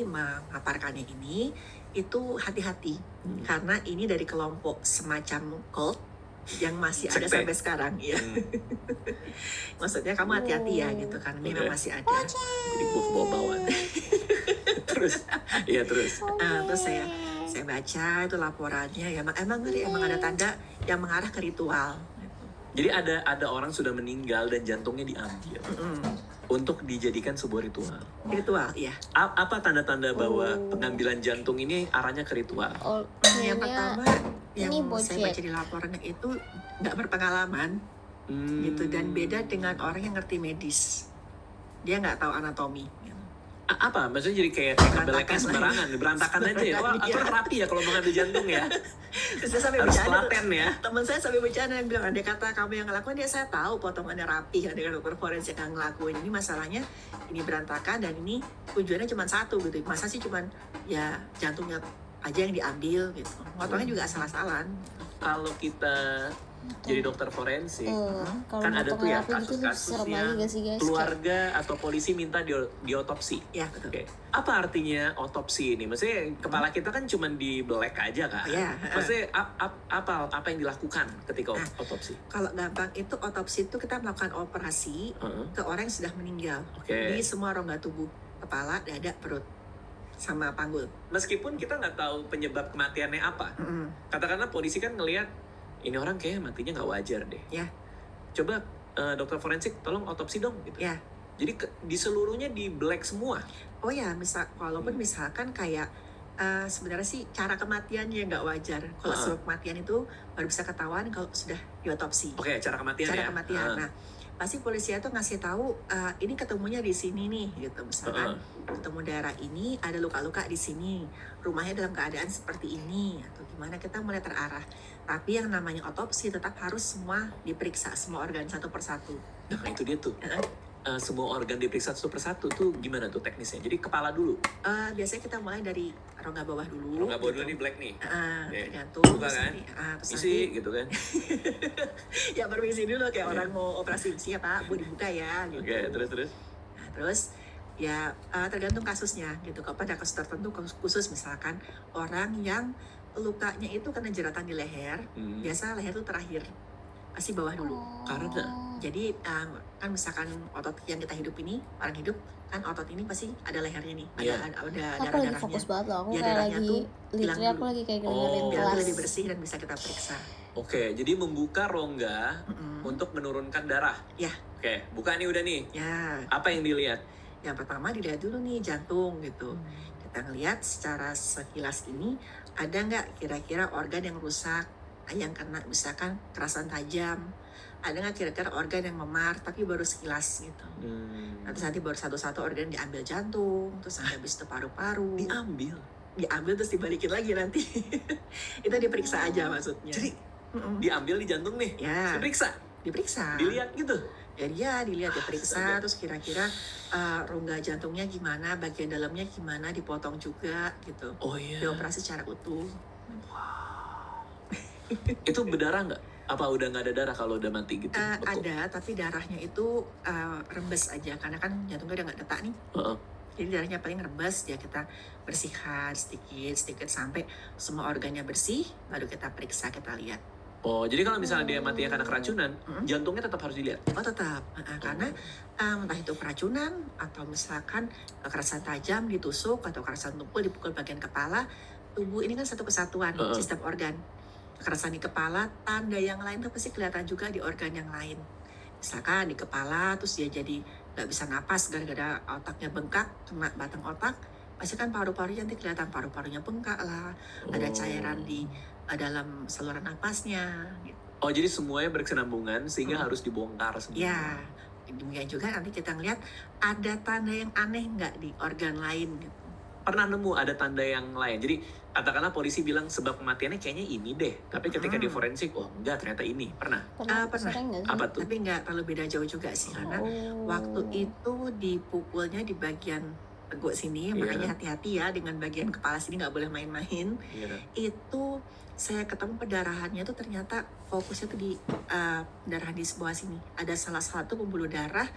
memaparkannya ini itu hati-hati karena ini dari kelompok semacam cult yang masih ada Sekte. sampai sekarang ya. Maksudnya kamu hati-hati ya gitu karena memang Oke. masih ada. Jadi gua ke bawah-bawah. terus Terus saya baca itu laporannya ya emang ada tanda yang mengarah ke ritual. Jadi ada orang sudah meninggal dan jantungnya diambil untuk dijadikan sebuah ritual. Ritual, ya. Apa tanda-tanda bahwa pengambilan jantung ini arahnya ke ritual? Oh, Yang kayaknya pertama yang ini saya Bojack. baca di laporannya itu nggak berpengalaman gitu dan beda dengan orang yang ngerti medis. Dia nggak tahu anatomi. Gitu. Apa? Maksudnya jadi kayak kebelekan sembarangan, berantakan aja ya. Wah, aku rapi ya kalau mengambil jantung ya. Terus saya sampai Harus bercanda. telaten ya. Teman saya sampai bercanda yang bilang, ada kata kamu yang ngelakuin ya saya tahu potongannya rapi, ada dokter forensik yang ngelakuin. Ini masalahnya ini berantakan dan ini tujuannya cuma satu gitu. Masa sih cuma ya jantungnya aja yang diambil gitu. Potongnya juga asal-asalan. Kalau kita jadi dokter forensik, kalau kan ada tuh ya rapi gitu kasus-kasus serem yang aja gak sih guys? keluarga atau polisi minta diotopsi. Ya betul. Oke. Apa artinya otopsi ini? Maksudnya kepala kita kan cuma dibelek aja kan? Iya. Maksudnya apa yang dilakukan ketika Nah. otopsi? Kalau gampang itu otopsi itu kita melakukan operasi ke orang yang sudah meninggal Oke. di semua rongga tubuh, kepala, dada, perut, sama panggul. Meskipun kita nggak tahu penyebab kematiannya apa, katakanlah polisi kan ngelihat ini orang kayaknya matinya nggak wajar deh. Ya. Coba dokter forensik tolong otopsi dong gitu. Ya. Jadi di seluruhnya di black semua. Oh ya, walaupun misalkan kayak sebenarnya sih cara kematiannya nggak wajar. Kalau sebab kematian itu baru bisa ketahuan kalau sudah diotopsi. Oke, cara kematian Cara ya. kematian. Nah, pasti polisi itu ngasih tahu ini ketemunya di sini nih gitu. Misalkan ketemu daerah ini ada luka-luka di sini, rumahnya dalam keadaan seperti ini atau gimana, kita mulai terarah. Tapi yang namanya otopsi tetap harus semua diperiksa, semua organ satu persatu. Nah, itu dia tuh. Semua organ diperiksa satu persatu tuh gimana tuh teknisnya? Jadi kepala dulu. Biasanya kita mulai dari rongga bawah dulu. Rongga bawah dulu nih black nih. Tergantung. Buka kan? Terus Isi gitu kan. ya permisi dulu kayak orang mau operasi siapa, Bu dibuka ya. Gitu. Oke, terus. Nah, terus ya tergantung kasusnya gitu. Kalau pada kasus tertentu khusus misalkan orang yang lukanya itu kena jeratan di leher, biasa leher itu terakhir, pasti bawah dulu. Karena Jadi kan misalkan otot yang kita hidup ini, orang hidup kan otot ini pasti ada lehernya nih, Iya. ada Aku lagi darah-darahnya. fokus banget loh. Aku Ya, kayak darahnya lagi tuh hilang literally aku dulu. lagi kayak Oh. dengerin Biar kelas. itu lebih bersih dan bisa kita periksa. Oke, jadi membuka rongga untuk menurunkan darah. Ya. Oke, buka nih udah nih. Ya, Apa yang dilihat? yang pertama dilihat dulu nih jantung gitu. Kita ngelihat secara sekilas ini ada nggak kira-kira organ yang rusak, yang kena misalkan kerasan tajam, ada nggak kira-kira organ yang memar tapi baru sekilas gitu. Nanti baru satu-satu organ diambil jantung, terus nanti habis itu paru-paru. Diambil terus dibalikin lagi nanti. Itu diperiksa aja maksudnya. Jadi diambil di jantung nih, Ya, diperiksa, diperiksa. dilihat gitu. Ya dilihat, diperiksa, terus kira-kira rongga jantungnya gimana, bagian dalamnya gimana, dipotong juga gitu. Oh iya. Dioperasi secara utuh. Itu berdarah nggak? Apa udah nggak ada darah kalau udah mati gitu? Beku? Ada, tapi darahnya itu rembes aja, karena kan jantungnya udah nggak detak nih. Heeh. Jadi darahnya paling rembes, ya kita bersihkan sedikit sampai semua organnya bersih, baru kita periksa, kita lihat. Oh, jadi kalau misalnya dia mati karena keracunan, jantungnya tetap harus dilihat. Oh tetap, karena entah itu keracunan atau misalkan kekerasan tajam ditusuk atau kekerasan tumpul dipukul bagian kepala, tubuh ini kan satu kesatuan sistem organ. Kekerasan di kepala, tanda yang lain tuh pasti kelihatan juga di organ yang lain. Misalkan di kepala terus dia jadi nggak bisa napas gara-gara otaknya bengkak, kena batang otak, pasti kan paru-parunya nanti kelihatan paru-parunya bengkak lah, ada cairan di dalam saluran napasnya gitu. Oh, jadi semuanya berkesinambungan sehingga harus dibongkar semua. Ya, demikian juga nanti kita ngeliat ada tanda yang aneh nggak di organ lain gitu. Pernah nemu ada tanda yang lain. Jadi katakanlah polisi bilang sebab kematiannya kayaknya ini deh, tapi ketika di forensik, oh enggak, ternyata ini. Pernah? Pernah. Sering nggak sih? Apa tuh? Tapi nggak terlalu beda jauh juga sih, karena waktu itu dipukulnya di bagian teguk sini, makanya hati-hati ya dengan bagian kepala sini, nggak boleh main-main. Iya. Itu saya ketemu pendarahannya tuh ternyata fokusnya tuh di pendarahan di sebelah sini. Ada salah satu pembuluh darah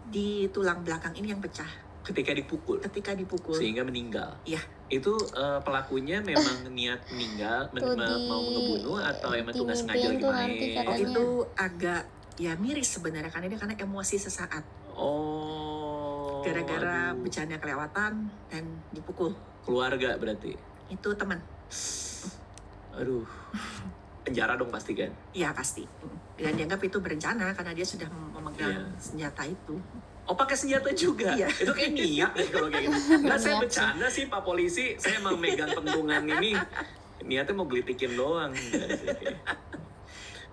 di tulang belakang ini yang pecah Ketika dipukul, ketika dipukul. sehingga meninggal. Iya. Itu pelakunya memang niat meninggal, Tuh mau ngebunuh atau emang tuh nggak sengaja lagi dimimpiin tuh nanti main? Oh katanya. itu agak ya miris sebenarnya, karena dia karena emosi sesaat Oh. gara-gara aduh. bercanda kelewatan dan dipukul. Keluarga berarti. Itu teman. Aduh. Penjara dong pasti kan? Iya pasti. Dan dianggap itu berencana karena dia sudah memegang senjata itu. Oh, pakai senjata juga? Iya. Itu kayak niat deh kalau kayak gitu. Nggak, saya Niat bercanda sih Pak Polisi. Saya emang megang pentungan ini. Niatnya mau gelitikin doang. Nggak sih.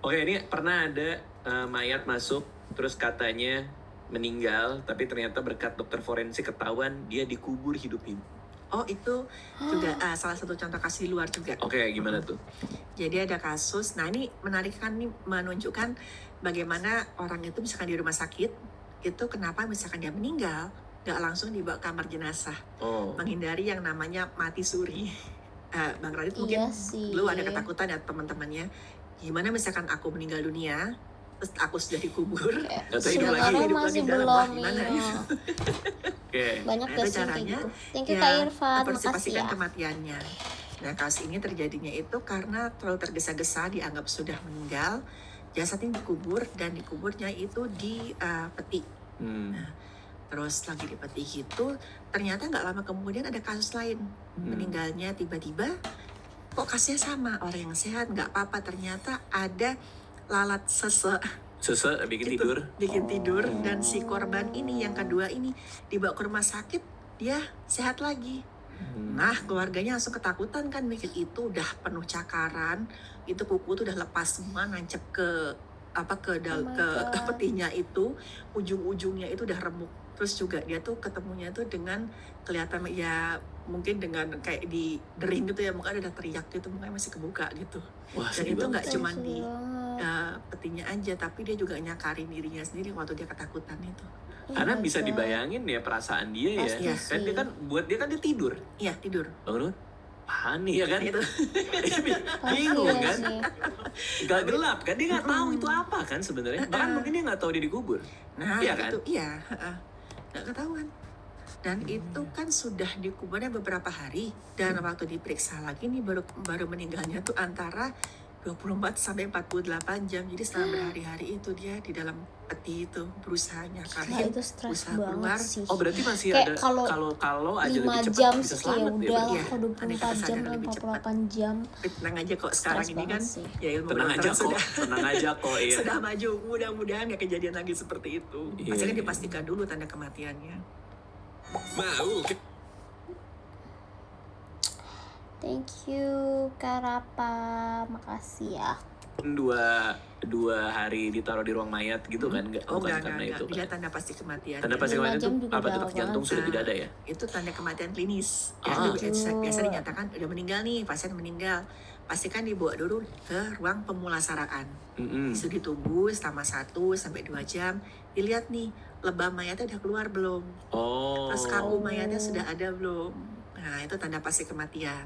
Oke, ini pernah ada mayat masuk, terus katanya meninggal, tapi ternyata berkat dokter forensik ketahuan dia dikubur hidup-hidup. Oh itu juga salah satu contoh kasus di luar juga. Oke, gimana tuh? Jadi ada kasus, nah ini menarik kan, nih menunjukkan bagaimana orang itu misalkan di rumah sakit, itu kenapa misalkan dia meninggal, nggak langsung dibawa ke kamar jenazah, Oh, menghindari yang namanya mati suri. Bang Radit Iya mungkin sih. dulu ada ketakutan ya teman-temannya, gimana misalkan aku meninggal dunia, terus aku sudah dikubur, Atau hidup lagi, sebenarnya hidup lagi masih dalam, belum wah, gimana iya. gitu. oke. Banyak Nah, gak itu sih kayak caranya, gitu. Thank you Kak Irfan, harus makasih dipastikan ya. kematiannya. Nah, kasus ini terjadinya itu karena terlalu tergesa-gesa, dianggap sudah meninggal, jasadnya dikubur, dan dikuburnya itu di peti. Terus lagi di peti gitu, ternyata nggak lama kemudian ada kasus lain. Meninggalnya tiba-tiba, kok kasusnya sama, orang yang sehat, nggak apa-apa, ternyata ada lalat sese. Sese bikin Gitu, tidur. bikin tidur, dan si korban ini yang kedua ini dibawa ke rumah sakit, dia sehat lagi. Nah, keluarganya langsung ketakutan kan, mikir itu udah penuh cakaran, itu kuku tuh udah lepas semua, nancep ke my ke God. petinya itu, ujung-ujungnya itu udah remuk. Terus juga dia tuh ketemunya tuh dengan kelihatan ya mungkin dengan kayak di dering gitu ya, mukanya udah teriak gitu, mukanya masih kebuka gitu. Wah, Dan sedih itu banget. nggak cuma di banget. petinya aja, tapi dia juga nyakarin dirinya sendiri waktu dia ketakutan itu. Karena Oh my bisa God. dibayangin ya perasaan dia ya. Pasti Iya. Kan dia sih. kan buat dia kan dia tidur. Iya, tidur. Bangun, panik ya kan? Itu. Pasti Bingung ya kan? sih. Gak gelap kan? Dia nggak tahu itu apa kan sebenarnya. Bahkan mungkin dia nggak tahu dia dikubur. Nah, Iya kan? itu iya, nggak ketahuan. Dan itu kan sudah dikuburnya beberapa hari, dan waktu diperiksa lagi nih baru meninggalnya tuh antara 24 sampai 48 jam. Jadi selama berhari-hari itu dia di dalam peti itu berusaha Nah, nyakarin, itu stres berusaha banget keluar. sih. Oh berarti masih Kayak ada kalau aja 5 lebih cepat jam bisa sih kayak selamat ya udah berarti. Iya, kalau 24 jam sadar lebih 48 jam Tapi tenang aja kok sekarang stres ini kan banget sih. ya ilmu Tenang aja kedokteran kok, sudah tenang aja kok iya. sudah maju. Mudah-mudahan nggak kejadian lagi seperti itu. Iya, Pasti kan iya. dipastikan dulu tanda kematiannya. Thank you Kak Rapa, makasih ya. Dua hari ditaruh di ruang mayat gitu kan? Oh Bukan enggak, karena itu Dia kan? tanda pasti kematian. Tanda pasti 5 kematian itu jam juga apa jauh detak jantung banget. sudah tidak ada ya? Itu tanda kematian klinis. Ya, Ah. biasa dinyatakan udah meninggal nih, pasien meninggal. Pastikan dibawa dulu ke ruang pemulasaraan. Mm-mm. Itu ditunggu selama 1 sampai 2 jam. Dilihat nih, lebam mayatnya udah keluar belum? Oh. Terus kaku mayatnya sudah ada belum? Nah, itu tanda pasti kematian.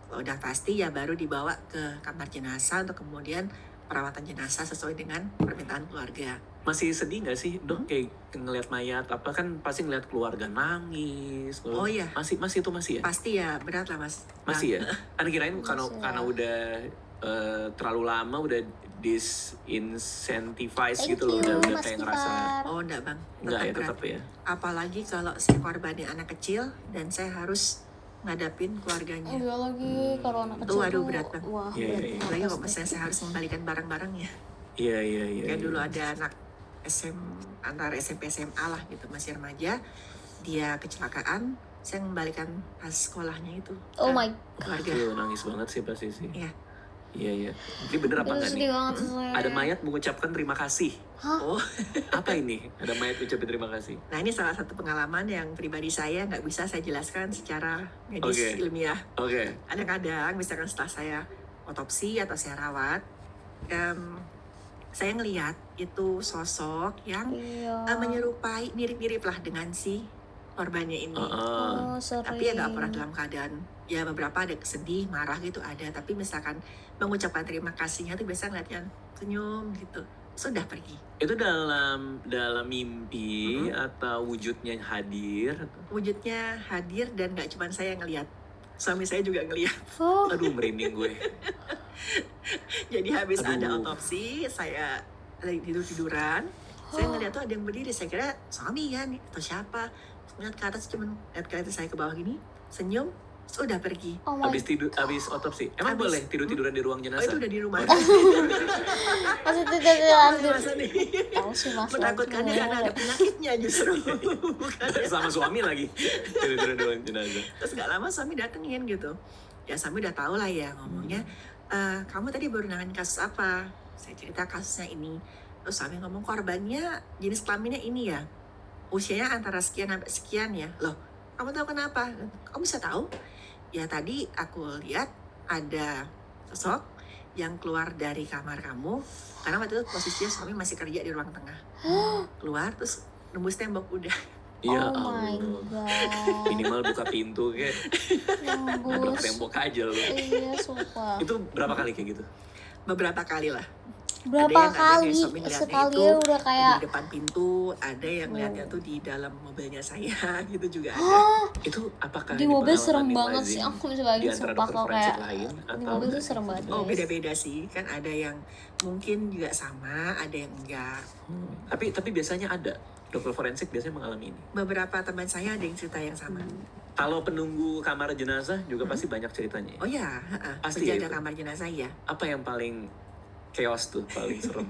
Kalau udah pasti ya baru dibawa ke kamar jenazah untuk kemudian perawatan jenazah sesuai dengan permintaan keluarga. Masih sedih nggak sih dok kayak ngelihat mayat apa kan pasti ngelihat keluarga nangis. Oh, iya. Masih itu masih ya? Pasti ya, berat lah Mas. Masih ya? Kan kirain Masih karena lah. udah terlalu lama udah disincentivize Thank gitu loh you udah Mas kayak ngerasa Kipar. Oh enggak Bang, enggak ya berat. tetap ya. Apalagi kalau saya korbannya anak kecil dan saya harus ngadapin keluarganya. Enggak lagi kalau anak kecil Tuh, aduh, tuh, berat banget. wah Iya, berat iya, iya. banget Apalagi kalau pasti. misalnya saya harus membalikan barang-barangnya. Iya. Kayak dulu ada anak antara SMP SMA lah gitu, masih remaja, dia kecelakaan, saya membalikan tas sekolahnya itu Oh ke my keluarga. Aduh, nangis banget sih pasti sih. Iya. Iya. Ini bener apa itu nggak sedih nih? banget saya. Ada mayat mengucapkan terima kasih. Hah? Oh, Apa ini? Ada mayat ucapin terima kasih. nah ini salah satu pengalaman yang pribadi saya nggak bisa saya jelaskan secara medis Oke. ilmiah. Oke. Kadang-kadang misalkan setelah saya otopsi atau saya rawat, saya ngelihat itu sosok yang Iya. menyerupai mirip-mirip lah dengan si korbannya ini. Heeh. Oh, sering. Tapi ya nggak pernah dalam keadaan ya beberapa ada sedih, marah gitu ada. Tapi misalkan mengucapkan terima kasihnya tuh biasa ngeliatnya senyum gitu. Sudah pergi. Itu dalam mimpi atau wujudnya hadir? Wujudnya hadir dan nggak cuma saya yang ngelihat. Suami saya juga ngelihat. Oh, Aduh merinding gue. Jadi habis Aduh. ada otopsi, saya lagi tiduran. Saya ngeliat tuh ada yang berdiri. Saya kira suami kan atau siapa. Ngeliat ke atas cuman lihat ke atas saya ke bawah gini, senyum, sudah pergi. oh my. Habis otopsi. Emang Habis. boleh tiduran di ruang Oh jenazah? itu udah di rumah. Masih tidak lanjut. Masa nih? Tahu sih Mas. Menakutkannya lanjut. karena ada penyakitnya justru. Bukan ya. Sama suami lagi. Tiduran di ruang jenazah. Terus gak lama suami datengin gitu. Ya suami udah tahu lah ya ngomongnya. Kamu tadi baru nangani kasus apa? Saya cerita kasusnya ini. Terus suami ngomong korbannya jenis kelaminnya ini ya. Usianya antara sekian sampai sekian ya. Loh, kamu tahu kenapa? Kamu bisa tahu? Ya tadi aku lihat ada sosok yang keluar dari kamar kamu. Karena waktu itu posisinya suami masih kerja di ruang tengah. Keluar terus nembus tembok udah. Ya Oh my Allah. god. Minimal buka pintu kayak nabrak Nembus. tembok aja loh. Iya, sumpah. Itu berapa kali kayak gitu? Beberapa kali lah. Berapa Ada yang kali suami ngeliatnya sekali itu ya udah kayak di depan pintu, ada yang ngeliatnya tuh di dalam mobilnya saya gitu juga ada. Hah? Itu apakah Di ini mobil pengalaman serem yang banget lazim sih. Aku bisa di bayangin antara sumpah dokter kalau forensik kayak lain di atau mobil tuh enggak? serem banget. Oh guys. beda-beda sih, kan ada yang mungkin juga sama, ada yang enggak. Tapi biasanya ada dokter forensik biasanya mengalami ini. Beberapa teman saya ada yang cerita yang sama. Kalau penunggu kamar jenazah juga pasti banyak ceritanya. Oh ya, Pasti penjaga itu. kamar jenazah ya. Apa yang paling chaos tuh, paling serem?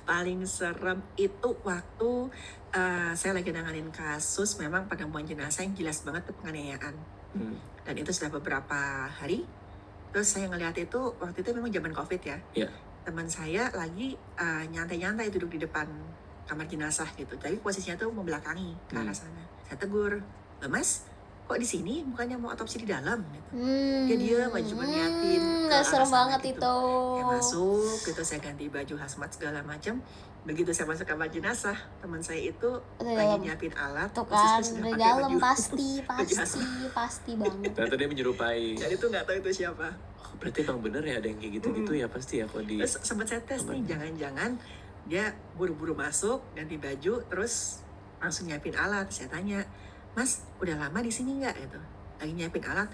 Paling serem itu waktu saya lagi nanganin kasus memang penemuan jenazah yang jelas banget itu penganiayaan. Hmm. Dan itu sudah beberapa hari. Terus saya ngeliat itu waktu itu memang zaman COVID ya. Iya. Teman saya lagi nyantai-nyantai duduk di depan kamar jenazah gitu. Tapi posisinya tuh membelakangi ke arah sana. Saya tegur, Mas, kok di sini bukannya mau otopsi di dalam gitu. Dia diam aja cuma ngeliatin ke Nggak arah serem sana banget gitu. itu. Saya masuk gitu, saya ganti baju hazmat segala macam. Begitu saya masuk kamar jenazah, teman saya itu Di lagi dalam. nyiapin alat. Tuh posisinya kan sudah di pakai dalam baju. pasti banget. Ternyata dia menyerupai. Dan itu nggak tahu itu siapa. Oh, berarti emang bener ya ada yang kayak gitu-gitu ya pasti ya kalau di. Terus sempat saya tes nih, jangan-jangan dia buru-buru masuk, ganti baju, terus langsung nyiapin alat. Saya tanya, Mas, udah lama di sini nggak? Gitu. Lagi nyiapin alat.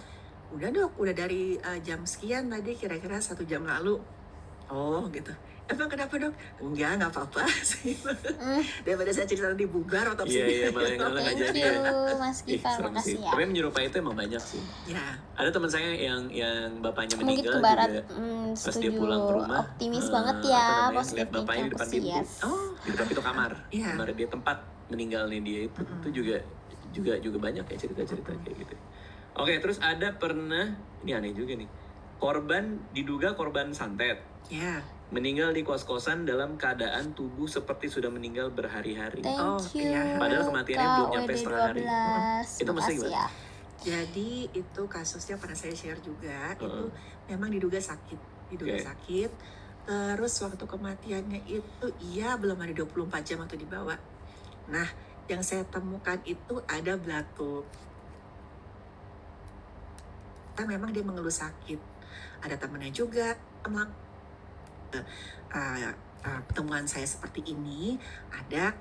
Udah dok, udah dari jam sekian tadi, kira-kira 1 jam lalu. Oh gitu. Emang kenapa dok? Enggak, nggak apa-apa. Daripada saya cerita nanti bugar otopsinya. Iya, malah yang nggak Thank jadi you ya. Mas Ih, Gifar, serem makasih sih. ya. Tapi yang menyerupai itu emang banyak sih. Ya, Ada teman saya yang bapaknya Mungkin meninggal ke barat, juga pas dia setuju. pulang ke rumah, Optimis banget apa ya, namanya, positive lihat bapaknya di thinking depan aku sih, pintu. yes. oh, Di depan pintu kamar. Iya. Kamar dia tempat meninggalnya dia itu juga banyak ya cerita-cerita kayak gitu. Oke, terus ada pernah, ini aneh juga nih. Diduga korban santet. ya. Meninggal di kos-kosan dalam keadaan tubuh seperti sudah meninggal berhari-hari. Oh, Thank you. iya. Padahal kematiannya belum nyampe setengah hari. Itu maksudnya Makasih gimana? ya. Jadi itu kasusnya pernah saya share juga. Itu Heeh. memang diduga sakit. Oke. Sakit. Terus waktu kematiannya itu iya belum ada 24 jam waktu dibawa. Nah, yang saya temukan itu ada belatung. Nah, memang dia mengeluh sakit. Ada temannya juga pertemuan saya seperti ini, ada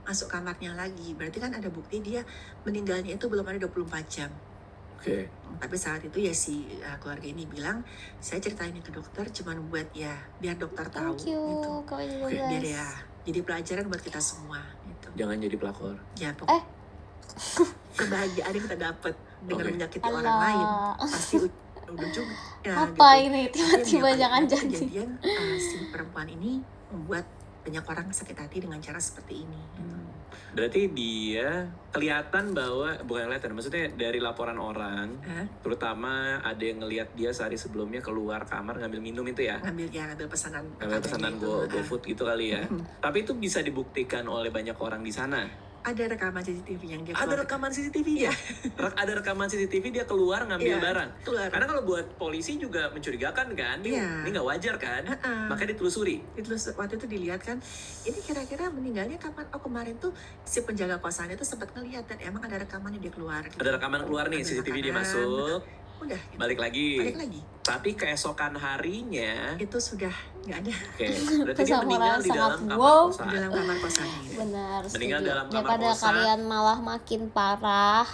masuk kamarnya lagi. Berarti kan ada bukti dia meninggalnya itu belum ada 24 jam. Oke. Tapi saat itu ya si keluarga ini bilang, saya ceritain ini ke dokter cuman buat ya biar dokter tahu Thank you gitu. Kak Widi Oke, Biar 12. ya jadi pelajaran buat kita semua gitu. Jangan jadi pelakor. Ya pokoknya Eh. kebahagiaan yang kita dapat dengan Oke. menyakiti orang lain Alah. pasti udah juga. Ya, Apa gitu. ini Tapi yang tiba-tiba paling jangan enak janji. kejadian si perempuan ini membuat banyak orang sakit hati dengan cara seperti ini. Gitu. Berarti dia kelihatan bahwa, bukan kelihatan, maksudnya dari laporan orang, terutama ada yang ngelihat dia sehari sebelumnya keluar kamar ngambil minum itu ya. Ngambil pesanan GoFood gitu kali ya. Tapi itu bisa dibuktikan oleh banyak orang di sana. Ada rekaman CCTV yang dia Ada keluar. rekaman CCTV ya. Ada rekaman CCTV dia keluar ngambil Iya, barang. keluar. Karena kalau buat polisi juga mencurigakan kan, Iya. ini nggak wajar kan, Heeh. makanya ditelusuri. Terus waktu itu dilihat kan, ini kira-kira meninggalnya kapan? Oh kemarin tuh si penjaga kosannya tuh sempat ngeliat dan emang ada rekamannya dia keluar. Gitu. Ada rekaman keluar nih, Ambil CCTV dia makanan, masuk, udah gitu. balik lagi. Balik lagi. Tapi keesokan harinya, Itu sudah nggak ada oke, berarti dia Sama meninggal orang di sangat dalam kamar wow. di kosan. dalam kamar kosannya. Gitu. Benar, Meninggal setuju. dalam kamar Daripada kosan. kalian malah makin parah,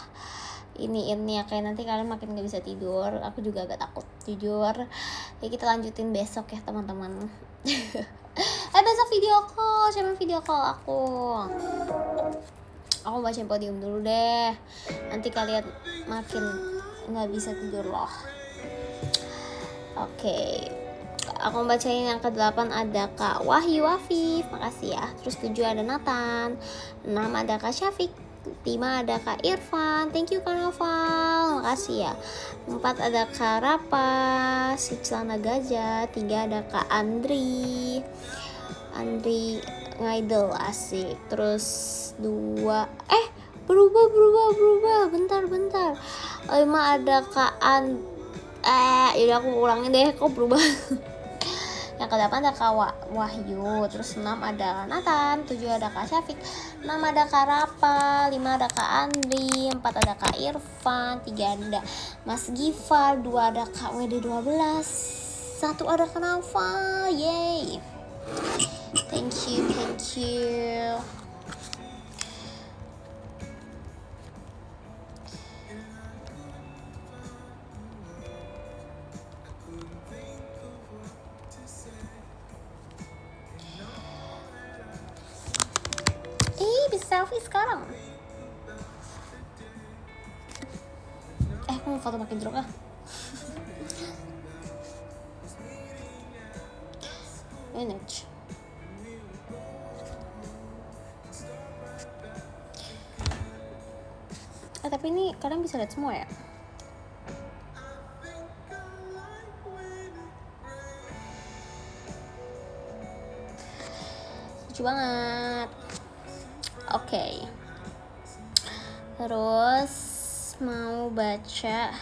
ini ya kayak nanti kalian makin gak bisa tidur. Aku juga agak takut jujur. Ya kita lanjutin besok ya teman-teman. Besok video call, siapa yang video call aku? Aku bacain podium dulu deh. Nanti kalian makin nggak bisa tidur loh. Oke. Aku bacain yang ke-8 ada Kak Wahyu Afif, makasih ya. Terus 7 ada Nathan, 6 ada Kak Syafiq, 5 ada Kak Irfan, thank you Kak Noval, makasih ya. 4 ada Kak Rapa, si celana gajah, 3 ada Kak Andri Ngaidel, asik. Terus 2 berubah bentar 5 ada Kak yaudah aku ulangin deh, kok berubah. Yang ke-8 ada Kak Wahyu, terus 6 ada Nathan, 7 ada Kak Syafiq, 6 ada Kak Rapa, 5 ada Kak Andri, 4 ada Kak Irfan, 3 ada Mas Gifar, 2 ada Kak WD12, 1 ada Kak Nafa, yay. Thank you. Bisa selfie sekarang. Aku mau foto pakai jeruk ah. Manage. Tapi ini kalian bisa lihat semua ya. Lucu banget. Oke. Terus mau baca.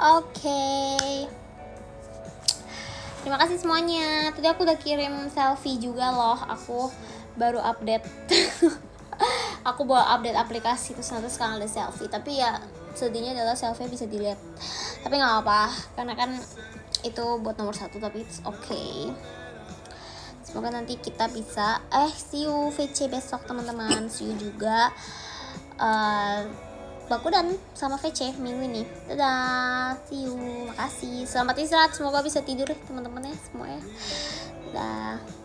Oke. Terima kasih semuanya. Tadi aku udah kirim selfie juga loh. Aku baru update. Aku bawa update aplikasi terus nanti sekarang ada selfie. Tapi ya sedihnya adalah selfie bisa dilihat. Tapi nggak apa, karena kan itu buat nomor 1. Tapi it's okay. Semoga nanti kita bisa. See you VC besok teman-teman. See you juga. Bakudan sama VC minggu ini. Dadah, see you, makasih. Selamat istirahat, semoga bisa tidur ya teman-teman ya semuanya. Dadah.